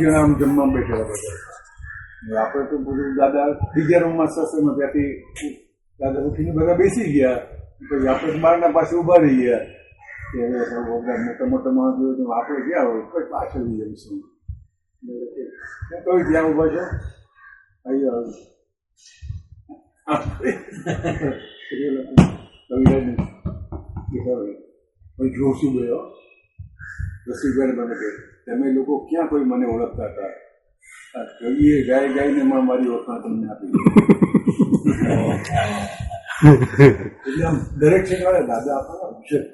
જણા આમ જમવા બેઠેલા બધા. આપણે તો બધું દાદા બીજા રૂમમાં સત્સંગમાં ત્યાંથી દાદા ઉઠીને બધા બેસી ગયા. પછી આપણે બહારના પાસે ઉભા રહી ગયા કે મોટા મોટા માણસ આપણે ગયા હોય કોઈ પાછળ જઈ જઈશું. કઈ ત્યાં ઉભા છો? કવિરાજ જોશું ગયો રસીભાઈ મને કે તમે લોકો ક્યાં કોઈ મને ઓળખતા હતા? કવિએ ગાય ગાઈને મારી ઓળખાણ તમને આપી. એટલે આમ દરેક છે દાદા આપવાના વિશેષ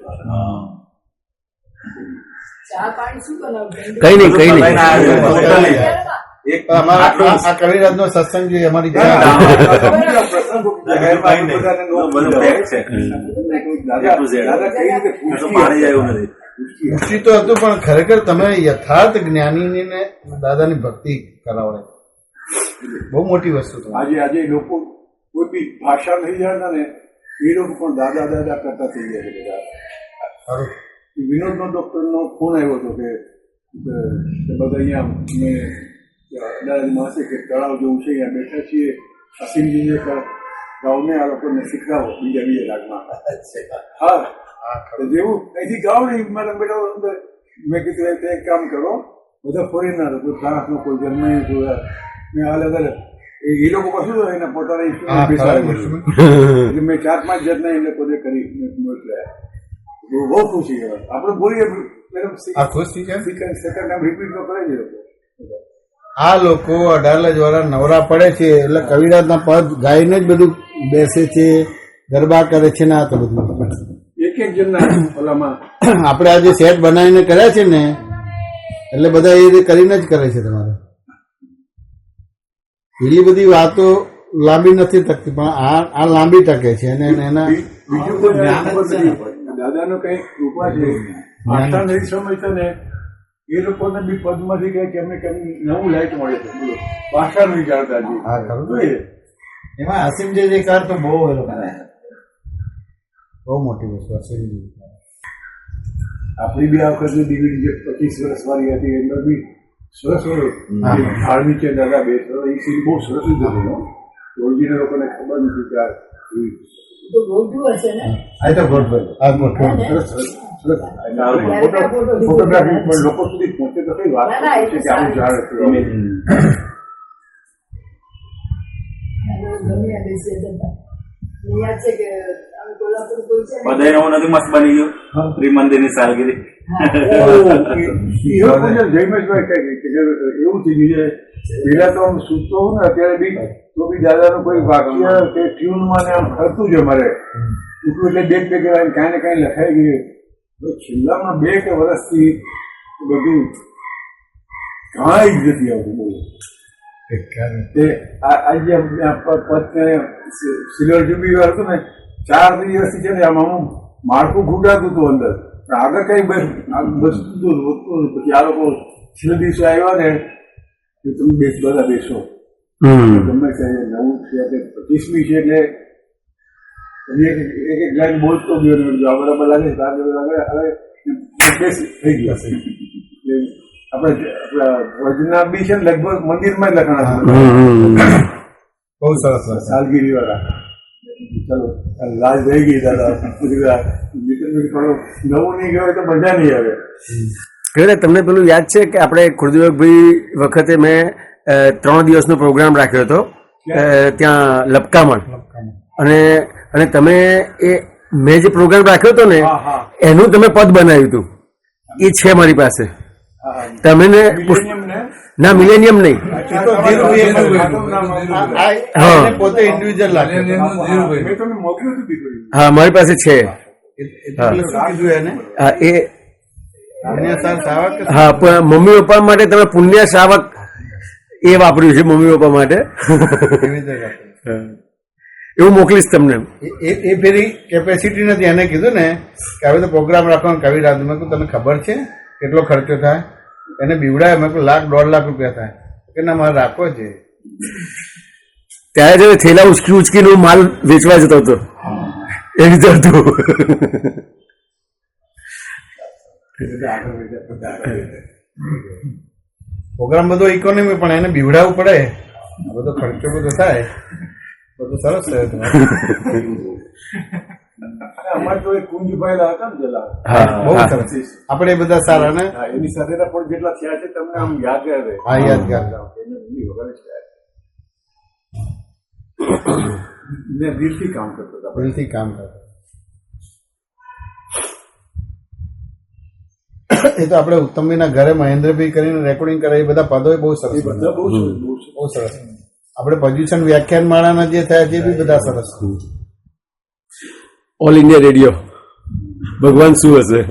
કવિરાજ નો સત્સંગ જે અમારી ખુશી તો હતું, પણ ખરેખર તમે યથાર્થ જ્ઞાનીને દાદાની ભક્તિ કરાવડે બહુ મોટી વસ્તુ. આજે લોકો કોઈ બી ભાષા નહીં જાણતા ને એ લોકો પણ દાદા દાદા કરતા થઈ ગયા છે બધા. વિનોદનો ડોક્ટરનો ફોન આવ્યો હતો કે બધા અહીંયા મેં દાદાજી માસે કે તળાવ જેવું છે અહીંયા બેઠા છીએ, અસીમજીને ગાઉને આ લોકોને શીખડાવો બીજા રાગમાં. હા જેવું અહીંથી ગાવ નહીં મારા બેટા અંદર. મેં કીધું એક કામ કરો, બધા ફોરેનર કોઈ ફ્રાન્સનો કોઈ જર્મની જોયા મેં અલગ અલગ એ લોકો કશું એના પોતાના એટલે મેં 4-5 જણને એમને પોતે કરી મોકલ્યા. બહુ ખુશી કહેવાય. આપણે બોલીએ સેકન્ડ ટાઈમ રિપીટ તો કરે છે લોકો. આ લોકો 18 વાળા નવરા પડે છે એટલે કવિરાજના પદ ગાઈને જ બધું બેસે છે, ગરબા કરે છે ને આ તો બધું એક જણના ઓલામાં આપણે આજે સેટ બનાવીને કર્યા છે ને એટલે બધા એ રીતે કરીને જ કરે છે. તમારે એટલી બધી વાતો લાંબી નથી ટકતી, પણ આ લાંબી ટકે છે અને એના બીજું કોઈ દાદાનો કઈ કૃપા છે. ભાષા નહીં સમજતા ને એ લોકોને બી પદમાંથી કઈ કેમને કેમ નવું લાઈટ મળે છે. બોલો ભાષા નહીં જાણતા જોઈએ એમાં અસીમજી જે કાર તો બહુ બહુ મોટી વસ્તુ. અસીમજી આપણી બી આ વખતે દીકરી જે 25 વર્ષ વાળી હતી એમાં બી સરસ ઝાડ નીચે દાદા બેસો એ સીન બહુ સરસ રીતે થયો. રોડજીને લોકોને ખબર નથી કે ફોટોગ્રાફી પણ લોકો સુધી પહોંચે તો કઈ વાત છે કે આવું ઝાડ હતું. બધાને નથી મસ્ત બની ગયું ત્રિમંદિરની સાલગીરી. જયમેશભાઈ કઈ એવું થઈ ગયું છે. પેલા તો આમ સૂચતો હોઉં ને અત્યારે બી તો બી દાદાનું કોઈ વાક્ય કે ટ્યુનમાં ને આમ ખરતું છે મારે ઉઠું એટલે બેગ પે કહેવાય કાંઈ ને કાંઈ લખાઈ ગયું. છેલ્લામાં 2 કે વર્ષથી બધું કાંઈ જ નથી આવતું. બોલું આજે પદ સિલ્વર જ્યુબલી હતું ને 4 દિવસથી છે ને આમાં માળખું ઘૂંટાતું હતું અંદર, આગળ કઈ વસ્તુ વધતું. પછી આ લોકો છેલ્લા દિવસે આવ્યા ને કે તમે બધા બેસો તમે નવું છે 25મી છે એટલે એક લાઈન બોલતો ગયો આ બરાબર લાગે હવે બેસી થઈ ગયા છે. આપણે વજના બી છે ને લગભગ મંદિરમાં જ લખણા બહુ સરસ સરસ. સાલગીરી વાળા. ચલો લાજ થઈ ગઈ દાદા. થોડું નવું નહીં ગયો તો મજા નહીં આવે. એટલે તમને પેલું યાદ છે કે આપણે ખુરદીવકભાઈ વખતે મેં 3 દિવસનો પ્રોગ્રામ રાખ્યો હતો ત્યાં લપકામણ, અને તમે એ મેં જે પ્રોગ્રામ રાખ્યો હતો ને હા હા એનું તમે પદ બનાવ્યું હતું. એ છે મારી પાસે. હા. તમે ને મિલેનિયમ ને ના, મિલેનિયમ નહીં. એ તો ધીરુભાઈ એમનું એને પોતે ઇન્ડિવિજ્યુઅલ લાગે. મેં તમને મોકલ્યું હતું દીકરી. હા, મારી પાસે છે. એટલે શું કીધું એને? હા, એ પુણ્ય સાર સાવક કે હા, પણ મમ્મી પપ્પા માટે તમે પુણ્ય શાવક એ વાપર્યું છે મમ્મી પપ્પા માટે. એવી રીતે રાખે. એવું મોકલીશ તમને. એ ફેરી કેપેસિટી નથી. એને કીધું ને કે હવે તો પ્રોગ્રામ રાખવાનો કવિરાજ. મેં કહ્યું તને ખબર છે કેટલો ખર્ચો થાય? એને બીવડાય. મેં કહ્યું ₹1.5 લાખ થાય. કે ના, મારે રાખવો છે. ત્યારે જે થેલા ઉચકીને માલ વેચવા જતો હતો એ રીતે હતું. પ્રોગ્રામ બધો ઇકોનોમી, પણ એને બીવડાવવું પડે. આ બધો ખર્ચો બધો થાય. બધું સરસ થયું તમારે. અમારે તો એક કુંજભાઈ હતા ને પેલા. હા, બહુ હા. સરસ. આપણે એ બધા સારા ને હા, એની સાથેના પણ જેટલા થયા છે તમને આમ યાદ રહે. હા, યાદગાર. એને એમની વગર જ થયા છે. ને દિલથી કામ કરતો હતા. દિલથી કામ કરે. એ તો આપણે ઉત્તમભાઈના ઘરે મહેન્દ્રભાઈ કરીને રેકોર્ડિંગ કરે. એ બધા પદો બહુ સરસ એ બધા બહુ સરસ, બહુ સરસ. બહુ સરસ. આપણે પોઝિશન વ્યાખ્યાન માળાના જે થયા છે એ બી બધા સરસ. ઓલ ઇન્ડિયા રેડિયો ભગવાન શું હશે.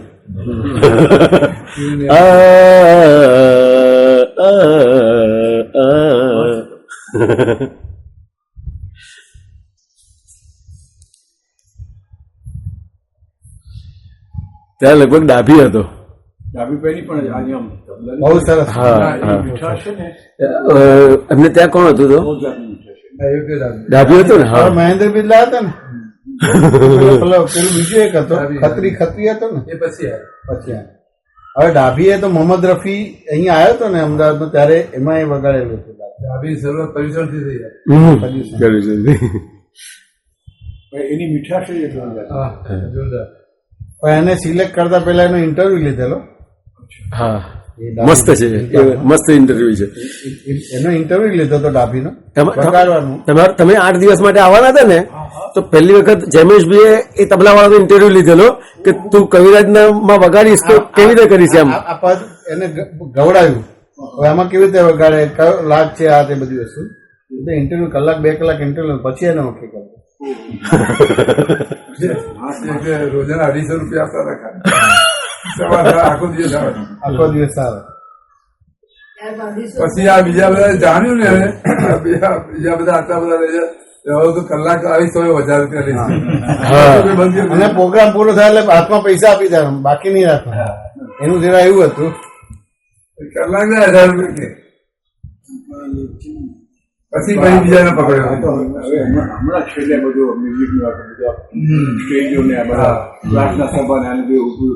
ત્યાં લગભગ ડાભી હતો. ડાબીભાઈની પણ આજે આમ તબલાની બહુ સરસ. હા, હા. મીઠાશ છે ને એમને ત્યાં કોણ હતું તો? બહુ જાતની મીઠાશ છે. ડાભી હતો ને. હવે હા, મહેન્દ્રભાઈ લાયા હતા ને. પેલો પેલું બીજું એક હતો ખત્રી હતો ને. એ પછી પછી હવે ડાભીએ તો મોહમ્મદ રફી અહીંયા આવ્યો હતો ને અમદાવાદમાં, ત્યારે એમાં એ વગાડેલું હતું. ડાબી શરૂઆત પરિસરથી થઈ જાય. કર્યું છે. પણ એની મીઠાશ જ એટલી જાતની. હા, જોરદાર. પણ એને સિલેક્ટ કરતા પહેલા એનો ઇન્ટરવ્યુ લીધેલો. હા, મસ્ત છે. એ મસ્ત ઇન્ટરવ્યુ છે. એનો ઇન્ટરવ્યુ લીધો હતો ડાભીનો તમા- વગાડવાનું. તમે 8 દિવસ માટે આવવાના હતા ને, તો પહેલી વખત જયમેશભાઈએ એ તબલાવાળાનો ઇન્ટરવ્યુ લીધેલો કે તું કવિરાજમાં વગાડીશ તો કેવી રીતે કરીશ એમ. આ પદ એને ગવડાવ્યું. હવે આમાં કેવી રીતે વગાડે, કયો લાગ છે, આ તે બધી વસ્તુ. ઇન્ટરવ્યુ 1 2 કલાક ઇન્ટરવ્યુ પછી એને ઓકે કર્યો. એટલે રોજાના ₹250 આપતા હતા ખાલી. સવારે આખો દિવસ આવે. આખો દિવસ આવે. પછી આ બીજા બધા જાણ્યું ને હવે, આ બીજા બધા આટલા બધા રહે છે. હવે તો કલાક આવી ₹100,000 લે છે. બંધ કરી અને પ્રોગ્રામ પૂરો થાય એટલે હાથમાં પૈસા આપી દેવાનું, બાકી નહીં રાખવાનું. એનું જરા એવું હતું. કલાક ના ₹1000 કે પછી ભાઈ બીજાને પકડ્યો. હવે હમણાં છેલ્લે બધું મ્યુઝિકનું આ બધા સ્ટેજો ને આ બધા ક્લાસના સભા ને આને બધું ઊભું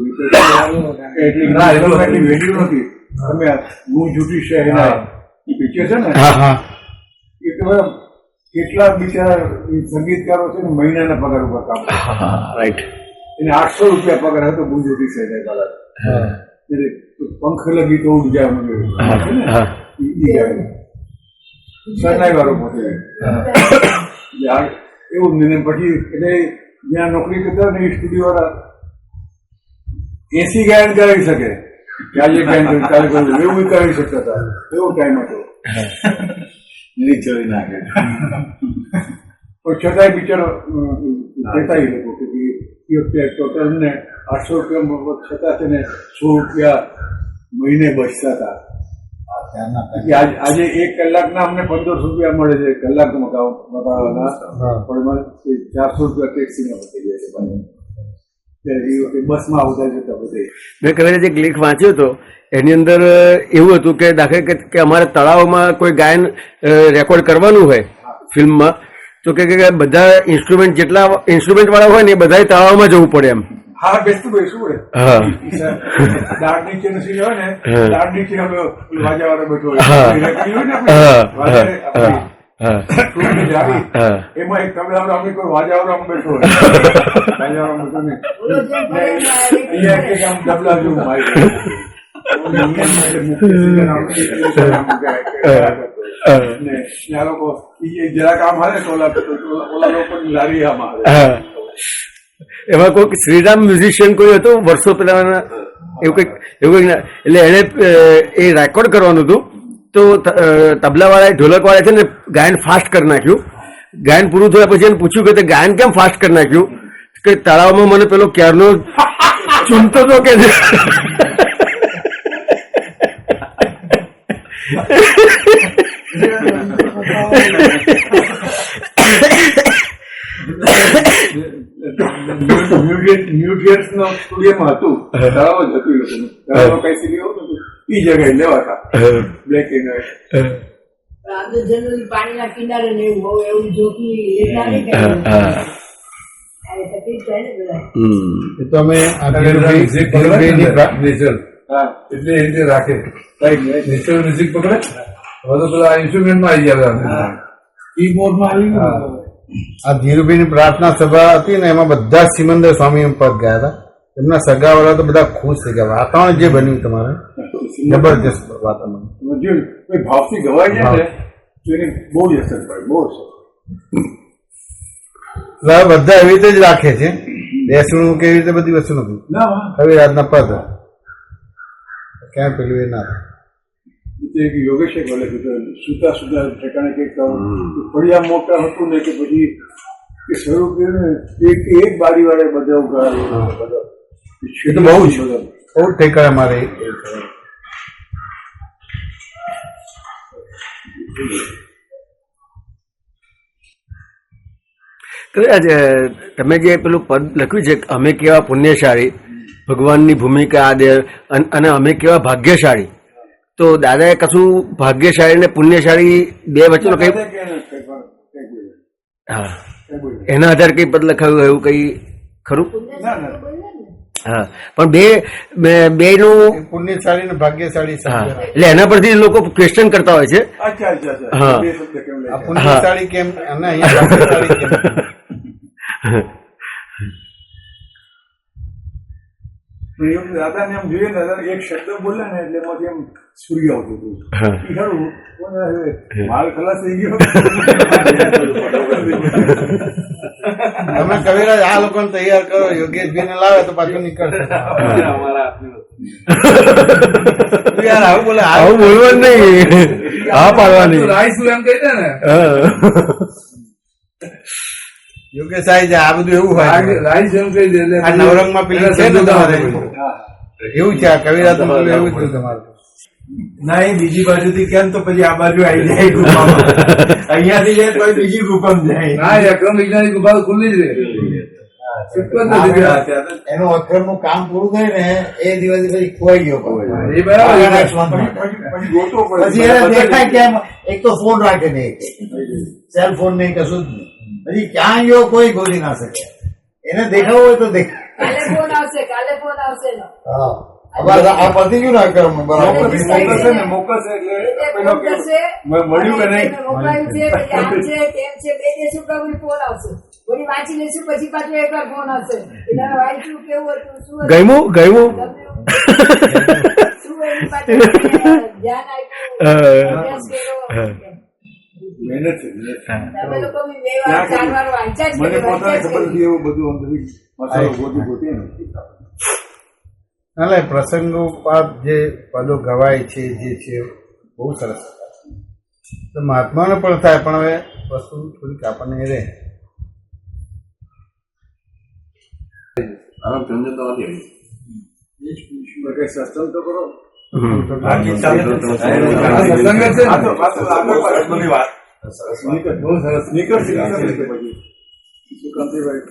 એટલી ના, એટલું એટલી વેલ્યુ નથી. તમે હું જૂઠી શહેનાઈ એ પિક્ચર છે ને હા હા. એ તો બધા કેટલા બિચારા સંગીતકારો છે ને મહિનાના પગાર ઉપર કામ કરે. રાઈટ. એને ₹800 પગાર હતો હું જૂઠી શહેનાઈ કલાક. એટલે પંખ લગી તો ઉડ જાય મને છે ને હા. ઈ ગાય શરણાઈ વાળો પોતે એવું ને પછી એટલે જ્યાં નોકરી કરતા હોય ને એ સ્ટુડિયો વાળા 80 ગાયન કરાવી શકે કે આજે ગાયન ચાલુ કરવું એવું કરાવી શકતા હતા. એવો ટાઈમ હતો. નીચોડી નાખે. પણ છતાંય બિચારો કહેતા એ લોકો કે એ વખતે ટોટલ ને ₹800 છતાં છે ને ₹100 મહિને બચતા હતા. આજે 1 કલાકના અમને ₹1500 મળે છે કલાક મકાવાના, પણ મને ₹400 ટેક્સીમાં પતી જાય છે. એ વખતે બસમાં આવતા જતા બધે. મેં કદાચ એક લેખ વાંચ્યો હતો, એની અંદર એવું હતું કે દાખલા કે અમારે તળાવમાં કોઈ ગાયન રેકોર્ડ કરવાનું હોય ફિલ્મમાં, તો કે બધા ઇન્સ્ટ્રુમેન્ટ જેટલા ઇન્સ્ટ્રુમેન્ટ વાળા હોય ને એ બધાએ તળાવમાં જવું પડે એમ. હા બેસતું બેસવું હોય હા દાળ નીચે સીન હોય ને હા. દાળ નીચે અમે વાજાવાળો બેઠો હા. હોય રેકડી હોય ને આપણે, હા. વાજાને હા. આપણી હા ટૂંકી જાળી, હા એમાં એક તબલાવાળો અમે કોઈ વાજાવાળો આમ બેઠો હોય વાજાવાળો બેઠો ને અહીંયા એક આમ તબલા જેવું મારી ને આ લોકો ઈ જરાક આમ હાલે તો ઓલા લોકો લારી આમ હાલે. હા એમાં કોઈક શ્રીરામ મ્યુઝિશિયન કોઈ હતું વર્ષો પહેલા એવું કંઈક ના- એટલે એને એ રેકોર્ડ કરવાનું હતું તો તબલાવાળાએ ઢોલકવાળા છે ને ગાયન ફાસ્ટ કરી નાખ્યું. ગાયન પૂરું થયા પછી એને પૂછ્યું કે તે ગાયન કેમ ફાસ્ટ કરી નાખ્યું કે તળાવમાં મને પેલો ક્યારનો ચૂમતો હતો કે ન્યુટ્રિયન્સ નો સ્ટુડિયોમાં હતું, તળાવ જ હતું એ લોકોનું. તળાવમાં કઈ સીડી હોતું હતું ઈ જગ્યાએ લેવાતા બ્લેક એન્ડ વ્હાઈટ. આમ તો જનરલી પાણીના કિનારે ને એવું હોય એવું જોતું એટલા નહીં કે તકલીફ થાય ને બધા. એ તો અમે આ ધીરુભાઈની નેચર હા એટલે એ રીતે રાખે રાઈટ રાઈટ. નેચરલ મ્યુઝિક પકડે હવે તો પેલા ઇન્સ્ટ્રુમેન્ટમાં આવી ગયા કીબોર્ડમાં આવી ગયું. આ ધીરુભાઈની પ્રાર્થના સભા હતી ને એમાં બધા જ સિમંદર સ્વામી પદ ગયા હતા. એમના સગાવાળા તો બધા ખુશ થઈ ગયા. વાતાવરણ જે બન્યું તમારે જબરજસ્ત વાતાવરણ. જો કોઈ ભાવથી ગવાય જાય ને તો એની બહુ જ અસર પડે, બહુ અસર. એટલે હવે બધા એવી રીતે જ રાખે છે. બેસણું કેવી રીતે બધી વસ્તુ નથી. ના કવિરાજના પદ ક્યાં પેલું એ ના થાય. એક યોગેશે બોલે કે સુતા સુતા ઠેકાણે કંઈક ફળિયા મોટા હતું ને કે પછી એ શરૂ કર્યું ને એક બારી વાળે બધા ઉઘાડે એ તો બહુ જ બહુ જ ઠેકાણે મારે તમે જે પેલું પદ લખ્યું છે કે અમે કેવા પુણ્યશાળી, ભગવાનની ભૂમિકા આ દે અને અમે કેવા ભાગ્યશાળી, તો દાદાએ કશું ભાગ્યશાળી ને પુણ્યશાળી બે વચ્ચેનો કઈ હા એના આધારે કઈ પદ લખાયું એવું કઈ ખરું? હા પણ બે નું પુણ્યશાળી ને ભાગ્યશાળી હા સમજ્યા. એટલે એના પરથી લોકો ક્વેશ્ચન કરતા હોય છે. અચ્છા અચ્છા અચ્છા. હા. બે શબ્દ કેમ આ લખ્યા? પુણ્યશાળી કેમ અને અહીંયા ભાગ્યશાળી કેમ? પણ એમ દાદાને એમ જોઈએ ને દાદા એક શબ્દ બોલે ને એટલે એમાંથી એમ સૂર્ય આવતું હતું. હા. ઈ ખરું કોને હવે માલ ખલાસ થઈ ગયો. તમે કવિરાજ આ લોકોને તૈયાર કરો, યોગેશભાઈને લાવે તો પાછું નીકળશે. તું યાર આવું બોલે આવું બોલવાનું નહીં, હા પાડવાની. રાઈસ એમ કહી દે ને હા. યોગેશ સાહેબ આ બધું એવું હોય છે. રાઈસ એમ કહી દે એટલે આ નવરંગમાં પેલી છે ને તમારે હા. એવું છે. આ કવિરાજનું પેલું એવું છે તમારું. ના એ બીજી બાજુથી કેમ તો પછી આ બાજુ આવી જાય ગુફામાં. અહીંયાથી જાય તો બીજી ગુફામાં જાય. ના એ અક્રમ વિજ્ઞાની ગુફા તો ખુલ્લી જ રહે સિક્કો જ નથી ગયા. એનું અક્રમનું કામ પૂરું થાય ને એ દિવસે પછી ખોવાઈ ગયો એ બરાબર છે. પછી ગોતવો પડે. પછી એને દેખાય કેમ એક તો ફોન રાખે નહીં, સેલ ફોન નહીં, કશું જ નહીં. પછી ક્યાં ગયો કોઈ ગોતી ના શકે. એને દેખાવું હોય તો દેખાય. કાલે ફોન આવશે એનો. હા આ પતી ગયું ને અક્રમ બરાબર. મોકલશે ને મોકલશે એટલે પેલો કે મળ્યું કે નહીં. મોબાઈલ છે પછી આમ છે તેમ છે બે દિવસ ઉપર ફોન આવશે. વળી વાંચી લઈશું પછી પાછું એકવાર ફોન આવશે. એટલે વાંચ્યું કેવું હતું શું હતું? ગમ્યું શું એની પાછળ ધ્યાન આપ્યું અભ્યાસ કર્યો. મહેનત છે મહેનત. તમે લોકો બી બે વાર ચાર વાર વાંચ્યા જ મને કર્યું, પોતાને વાંચ્યા જ ખબર કર્યું. નથી એવું બધું અંદરથી મસાલો ગોતી ને. એટલે પ્રસંગોપાત જે પદો ગવાય છે જે છે બહુ સરસ તો મહાત્માને પણ થાય પણ હવે વસ્તુ થોડીક આપણને એ રહે. કઈ સત્સંગ તો કરો. બાકી ચાલે તો સત્સંગ જ છે આ ને. તો આગળ પાછળ બધી વાત. બહુ સરસ નીકળશે પછી સુકાંતિભાઈ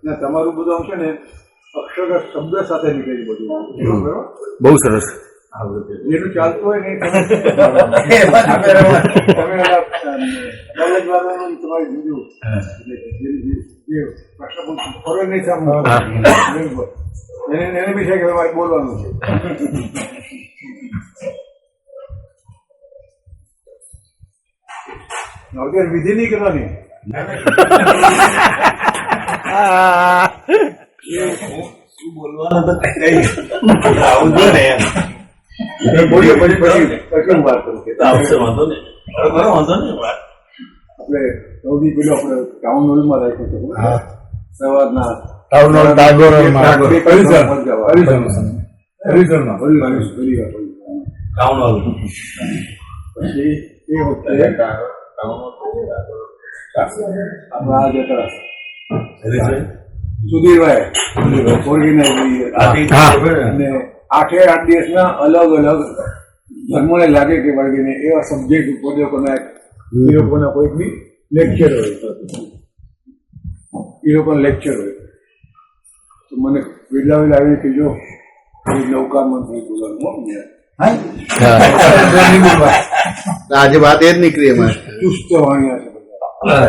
ના તમારું બધું આમ છે ને અક્ષર શબ્દ સાથે નીકળી બધું બરોબર? બહુ સરસ. જેનું ચાલતું હોય ને તમે નોલેજ વાળાનું તમારી જુદું જે પ્રશ્ન ખરો નહીં સામે એને બી છે કે મારે બોલવાનું છે. અત્યારે વિધિ નહીં કરવાની. બોલીએ પછી હું વાત કરું. આપણે સૌથી પેલો આપણે ટાઉન હોલમાં રાખ્યો હતો સવારના ટાઉન હોલ ટાગોર હોલમાં. પછી એ વખતે આપણા જતા સુધીરભાઈ ઓર્ગેનાઇઝ અને 8 દિવસના અલગ અલગ ધર્મોને લાગે કે વળગીને એવા સબ્જેક્ટ ઉપર એ લોકોના કોઈક બી લેક્ચર હોય, એ લોકોના લેક્ચર હોય તો મને વેલા આવીને કીધો નૌકા મંત્રી બોલવાનું આજે વાત એ જ નીકળી એમાં. ચુસ્ત વાણિયા છે બધા,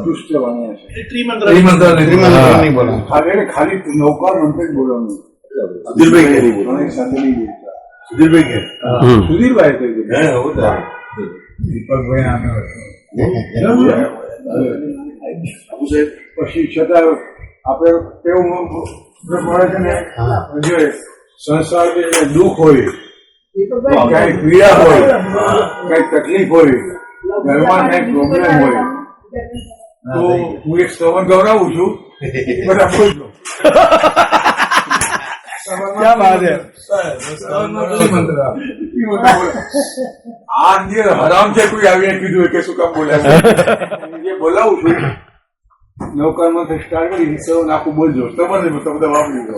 ચુસ્ત વાણિયા છે. નહીં બોલો. ખાલી નૌકા મંત્રી બોલવાનું. સુધીરભાઈ સાથે નહીં બોલતા. સુધીરભાઈ સુધીરભાઈ કહી દીધું. પછી છતાં આપણે એવું મળે છે ને, જો સંસાર દુઃખ હોય, કઈ પીડા હોય, કઈ તકલીફ હોય, ઘરમાં કઈ પ્રોબ્લેમ હોય તો હું એક સવન ગવડાવું છું. બધા બોલજો. ક્યાં વાત છે? આ જે હરામ છે કોઈ આવીને કીધું કે શું કામ બોલ્યા જે બોલાવું છું નૌકામાં સ્ટાર્ટ કરી સૌ આખું બોલજો. તમારે બધા વાપરી દો.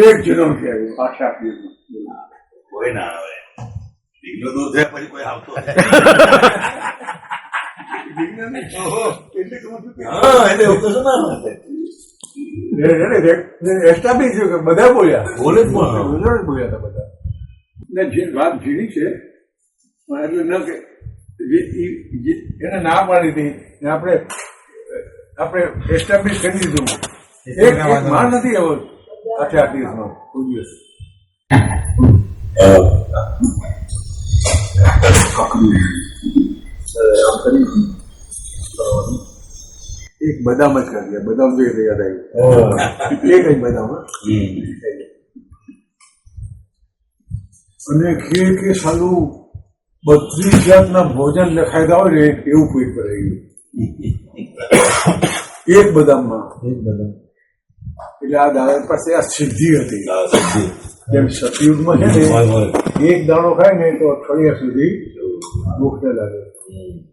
એક જન્મ થી આવ્યું 8 દિવસમાં. કોઈ ના આવે દીકરો દૂર થાય પછી કોઈ આવતો એસ્ટાબ્લિશ કે બધા બોલ્યા બોલે જ બોલ્યા હતા બધા. ને જે વાત ઝીણી છે એટલે ન કે એને ના પાડી હતી ને આપણે એસ્ટાબ્લિશ કરી દીધું. એક માન નથી આવો 8 દિવસમાં કોઈ દિવસ. એક બદામ જ કરી ગયા. બદામ તો યાદ આવ્યું. એક જ બદામ. અને કે સાલું બધી જાતના ભોજન લખાયેલા હોય ને એવું કોઈ કરે એક બદામમાં. એટલે આ દાદા પાસે આ સિદ્ધિ હતી. જેમ સતયુગમાં છે ને એક દાણો ખાય ને તો અઠવાડિયા સુધી ભૂખ ન લાગે.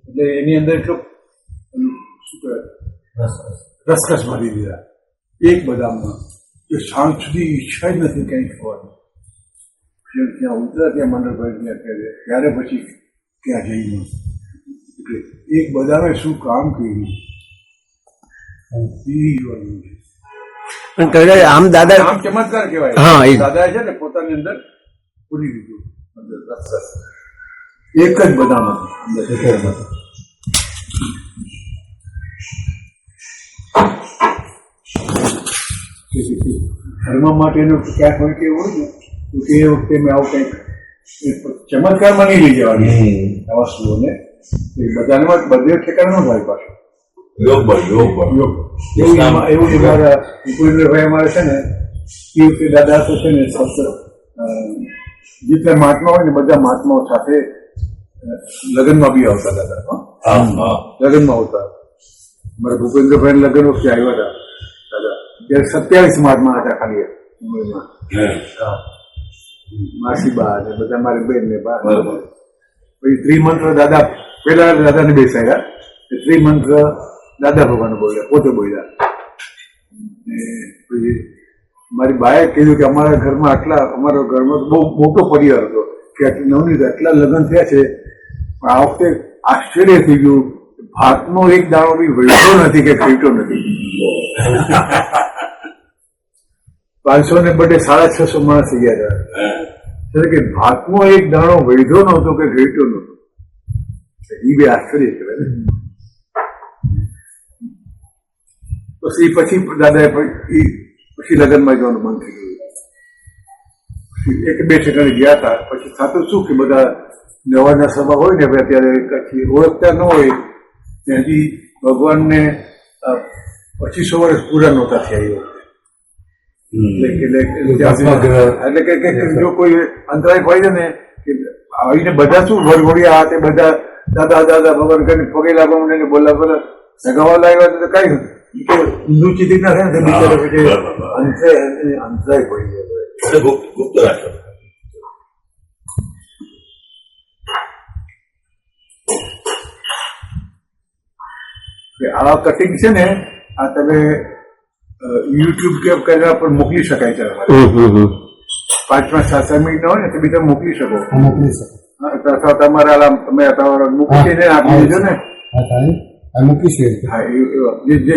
એટલે એની અંદર એટલું શું કહેવાય રસકસ મારી દીધા એક બદામમાં કે સાંજ સુધી ઈચ્છા જ નથી કંઈ ખાવાની. ત્યાં ઉતરા ત્યાં મંડળભાઈ ત્યાં કહે ત્યારે પછી ત્યાં જઈને એટલે એક બદામે શું કામ કર્યું આમ દાદા આમ ચમત્કાર કહેવાય. હા, એ. દાદા છે ને પોતાની અંદર પૂરી દીધું અંદર રસરસ. એક જ બદામ હતું. ધર્મ માટેનું ક્યાંક હોય કે એવું હોય ને તો એ વખતે મેં આવું કંઈક ચમત્કારમાં નહીં લઈ જવાની આ વસ્તુઓને. બધાને બધે ઠેકાણ ન થાય પાછું. એવું મારા વિપુલભાઈ અમારે છે ને એ વખતે દાદા તો છે ને જેટલા મહાત્મા હોય ને બધા મહાત્માઓ સાથે લગ્નમાં બી આવતા દાદા. લગ્નમાં આવતા. મારા ભૂપેન્દ્રભાઈ લગ્ન વખતે આવ્યા હતા દાદા. ત્યારે 27 મહાત્મા હતા ખાલી મુંબઈમાં. માસીબા અને બધા મારી બેન ને બા. પછી ત્રિમંત્ર દાદા પેલા દાદાને બેસાડ્યા. ત્રિમંત્ર દાદા ભગવાન બોલ્યા, પોતે બોલ્યા. પછી મારી બાએ કીધું કે અમારા ઘરમાં અમારા ઘરમાં બહુ મોટો પરિવાર હતો કે નવનીત આટલા લગ્ન થયા છે. આ વખતે આશ્ચર્ય થઈ ગયું. ભાતનો એક દાણો બી વળ્યો નથી કે ઘટ્યો નથી. 500 ને બદલે 650 માણસ થઈ ગયા હતા કે ભાતનો એક દાણો વૈધો નહોતો કે ઘટ્યો નહોતો. એ બી આશ્ચર્ય કહેવાય ને. પછી દાદાએ પછી લગ્નમાં જવાનું બંધ થઈ ગયું. 1-2 સેકન્ડ ગયા હતા. પછી થતું શું કે બધા નવાના સભા હોય ને અત્યારે કચ્છી ઓળખતા ન હોય ત્યાંથી ભગવાનને 2500 વર્ષ પૂરા નહોતા થયા. એટલે કે જો કોઈ અંતરાય હોય છે ને આવીને બધા શું વળવળિયા તે બધા દાદા ભગવાન કરીને પગે લાગવા મને બોલા સગાવા લાવ્યા તો કઈ ઊંધું ચીધી ના થાય ને અંતરાય પડી જાય. ગુપ્ત રાખ્યો. આવા કટિંગ છે ને આ તમે યુટ્યુબ કે કરવા પર મોકલી શકાય છે. 5-7 મિનિટ હોય ને તો બીજા મોકલી શકો. અથવા તમારા તમે મૂકીને આપી દેજો ને. મૂકીશું. હા,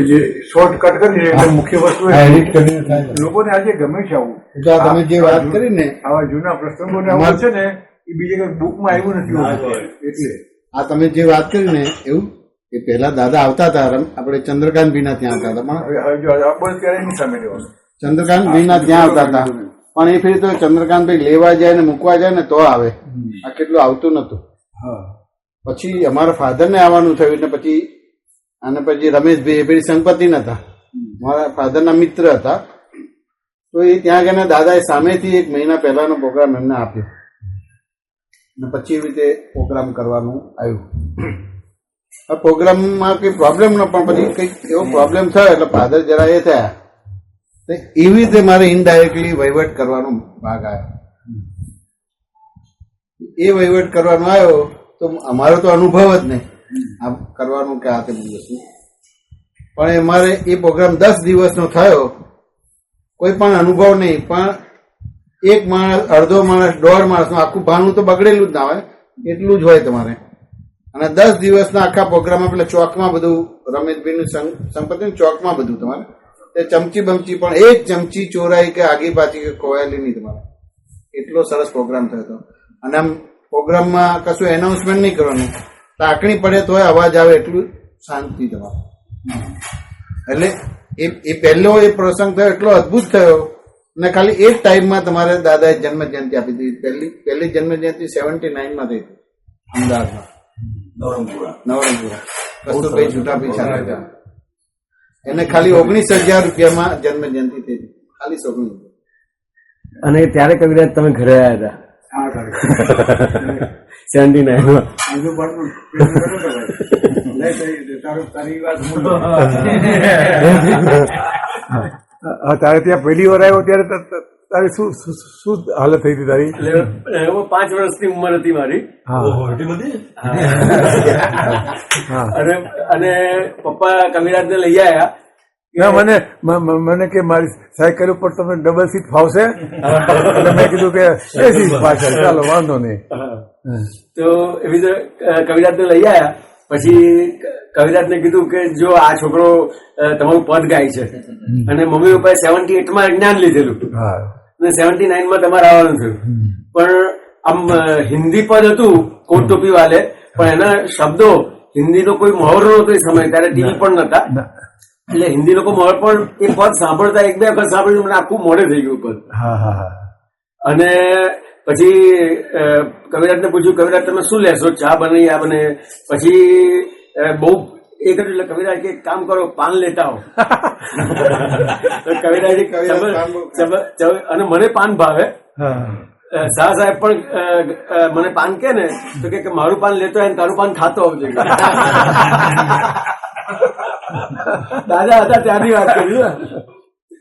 જે શોર્ટકટ કરીને એટલે મુખ્ય વસ્તુ એડિટ કરીને થાય. લોકોને આજે ગમે છે આવું. એટલે તમે જે વાત કરી ને આવા જૂના પ્રસંગોને આવું છે ને એ બીજે કઈ બુકમાં આવ્યું નથી. એટલે આ તમે જે વાત કરી ને એવું એ પહેલા દાદા આવતા હતા આપણે ચંદ્રકાંત ભાઈના ત્યાં આવતા હતા. પણ ત્યારે એની સામે લેવાનું. ચંદ્રકાંત ભાઈના ત્યાં આવતા હતા પણ એ ફરી તો ચંદ્રકાંત ભાઈ લેવા જાય ને મૂકવા જાય ને તો આવે. આ કેટલું આવતું નતું. પછી અમારા ફાધર ને આવવાનું થયું એટલે પછી અને પછી રમેશભાઈ એ પેલી સંપત્તિ નતા મારા ફાધરના મિત્ર હતા તો એ ત્યાં ગયા દાદાએ સામેથી 1 મહિના પહેલાનો પ્રોગ્રામ એમને આપ્યો અને પછી એવી રીતે પ્રોગ્રામ કરવાનું આવ્યું. આ પ્રોગ્રામમાં કઈ પ્રોબ્લેમ ન પણ પછી કંઈક એવો પ્રોબ્લેમ થયો એટલે ફાધર જરા એ થયા તો એવી રીતે મારે ઇનડાયરેક્ટલી વહીવટ કરવાનો ભાગ આવ્યો. એ વહીવટ કરવાનો આવ્યો તો અમારો તો અનુભવ જ નહીં આમ કરવાનું કે આ તે બધું. પણ અમારે એ પ્રોગ્રામ 10 દિવસનો થયો. કોઈ પણ અનુભવ નહીં પણ એક માણસ અડધો માણસ 1.5 માણસનું આખું ભાણું તો બગડેલું જ ના હોય એટલું જ હોય તમારે. અને 10 દિવસના આખા પ્રોગ્રામમાં પેલા ચોકમાં બધું રમેશભાઈનું સંપત્તિનું ચોકમાં બધું તમારે તે ચમચી બમચી પણ એક ચમચી ચોરાઈ કે આગી પાછી કે ખોવાયેલી નહીં તમારે. એટલો સરસ પ્રોગ્રામ થયો હતો. અને આમ પ્રોગ્રામમાં કશું એનાઉન્સમેન્ટ નહીં કરવાનું. ટાંકણી પડે તોય અવાજ આવે એટલું શાંતિ તમારે. એટલે એ પહેલો એ પ્રસંગ થયો એટલો અદભુત થયો ને ખાલી એક ટાઈમમાં તમારે દાદાએ જન્મ જયંતિ આપી દીધી. પહેલી જન્મ જયંતિ 79માં થઈ હતી અમદાવાદમાં નવરંગપુરા કસ્તુરભાઈ છૂટા પૈસા હતા. એને ખાલી 19,000 રૂપિયામાં જન્મ જયંતિ થઈ હતી. ખાલી 19,000. અને ત્યારે કવિરાજ તમે ઘરે આવ્યા હતા 79માં. તારે ત્યાં પહેલી વાર આવ્યો ત્યારે તારે શું હાલત થઈ હતી તારી? 5 વર્ષની ઉંમર હતી મારી. અને પપ્પા કવિરાજને લઈ આવ્યા. ના મને કે મારી સાયકલ ઉપર તમને ડબલ સીટ ફાવશે એટલે મેં કીધું કે સીટ પાછળ ચાલો વાંધો નહીં. તો એવી રીતે કવિરાજને લઈ આવ્યા. પછી કવિરાજને કીધું કે જો આ છોકરો તમારું પદ ગાય છે અને મમ્મી પપ્પાએ 78માં જ્ઞાન લીધેલું અને 79માં તમારે આવવાનું થયું. પણ આમ હિન્દી પદ હતું કોટ ટોપી વાલે પણ એના શબ્દો હિન્દીનો કોઈ મહોર નહોતો એ સમય ત્યારે ટીવી પણ નતા એટલે હિન્દી લોકો મોડ પણ એ પદ સાંભળતા 1-2 વખત સાંભળ્યું મને આખું મોડે થઈ ગયું પદ. અને પછી કવિરાજને પૂછ્યું કવિરાજ તમે શું લેશો? ચા બને આ બને? પછી બહુ એ કર્યું એટલે કવિરાજ કે કામ કરો પાન લેતા આવો. કવિરાજ અને મને પાન ભાવે. શાહ સાહેબ પણ મને પાન કે ને તો કે મારું પાન લેતો હોય તારું પાન ખાતો આવજો. દાદા હતા ત્યાંની વાત કરી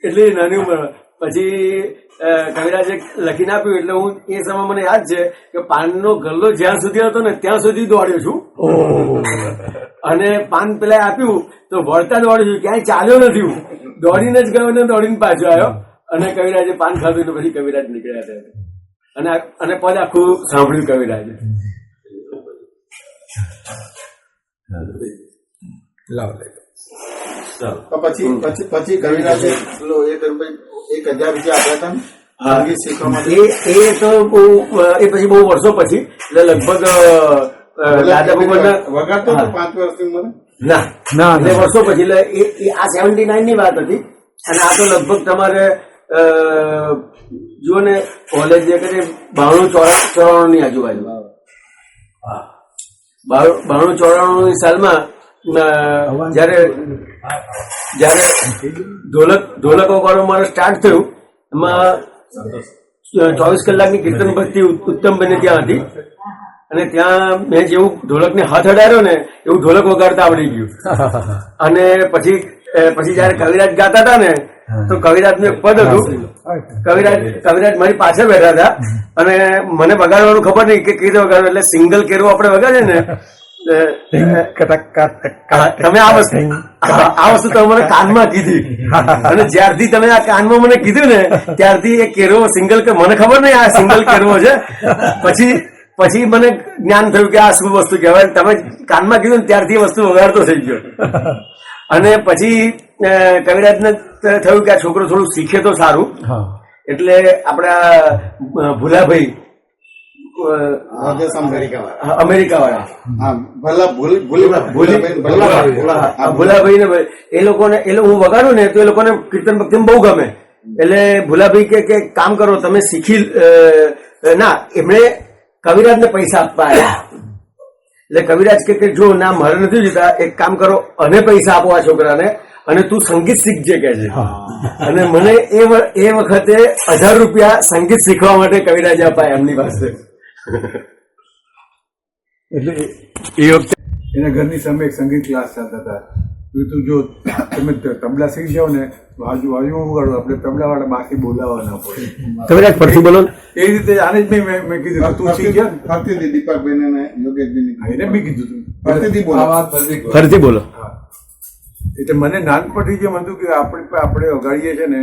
એટલી નાની ઉંમર. પછી કવિરાજે લખીને આપ્યું એટલે હું એ સમય મને યાદ છે કે પાનનો ગલ્લો જ્યાં સુધી હતો ને ત્યાં સુધી દોડ્યો છું અને પાન પેલા આપ્યું તો વળતા દોડ્યો છું ક્યાંય ચાલ્યો નથી. હું દોડીને જ ગયો ને દોડીને પાછો આવ્યો અને કવિરાજે પાન ખાધું તો પછી કવિરાજ નીકળ્યા હતા અને પદ આખું સાંભળ્યું કવિરાજે. પછી કવિરાજે 1,000 રૂપિયા આપ્યા હતા શીખવા માટે. એ તો એ પછી બહુ વર્ષો પછી એટલે લગભગ દાદા ભગવાનના વગાડતો હતો 5 વર્ષની ઉંમરે? ના એટલે વર્ષો પછી એટલે એ આ 79 ની વાત હતી અને આ તો લગભગ તમારે જુઓ ને કોલેજ જે કરી 92-94 ની આજુબાજુ 92-94 ની સાલમાં જયારે ઢોલક વગાડવાનું મારે સ્ટાર્ટ થયું એમાં 24 કલાકની કીર્તન ભક્તિ ઉત્તમબેન ત્યાં હતી અને ત્યાં મેં જેવું ઢોલકને હાથ અડાડ્યો ને એવું ઢોલક વગાડતા આવડી ગયું અને પછી જયારે કવિરાજ ગાતા હતા ને તો કવિરાજનું એક પદ હતું. કવિરાજ મારી પાછળ બેઠા હતા અને મને વગાડવાનું ખબર નહીં કે કઈ રીતે વગાડવું એટલે સિંગલ કેરવો આપણે વગાડે ને તમે આ વસ્તુ તમે મને કાનમાં કીધી અને જ્યારથી તમે આ કાનમાં મને કીધું ને ત્યારથી એ કેરવો સિંગલ મને ખબર નહીં આ સિંગલ કેરવો છે. પછી મને જ્ઞાન થયું કે આ શું વસ્તુ કહેવાય. તમે કાનમાં કીધું ને ત્યારથી એ વસ્તુ વગાડતો થઈ ગયો અને પછી કવિરાજને થયું કે આ છોકરો થોડું શીખે તો સારું એટલે આપણા ભુલાભાઈ અમેરિકા વાળા ભુલાભાઈ ને એ લોકોને હું વગાડું ને તો એ લોકોને કીર્તન ભક્તિ બહુ ગમે એટલે ભુલાભાઈ કે કામ કરો તમે શીખી ના એમણે કવિરાજને પૈસા આપવા આવ્યા એટલે કવિરાજ કે જો ના મારે નથી જોતા એક કામ કરો અને પૈસા આપો આ છોકરાને અને તું સંગીત શીખજે કે છે અને મને એ વખતે 18 રૂપિયા સંગીત શીખવા માટે કવિરાજ અપાય એમની પાસે. એટલે એ વખતે એના ઘરની સામે એક સંગીત ક્લાસ ચાલતા હતા. તું જો તમે તબલા શીખી જાઓ ને બાજુમાં વગાડો આપણે તબલાવાળા બાકી બોલાવવા ના પડે. કવિરાજ ફરતી બોલો એ રીતે આને જ મેં કીધું તું શીખ ગયા ફરતીથી દીપકભાઈ ને યોગેશભાઈ એને બી કીધું તું ફરતીથી બોલો. ફરતી બોલો. એટલે મને નાનપણથી જેમ હતું કે આપણે વગાડીએ છીએ ને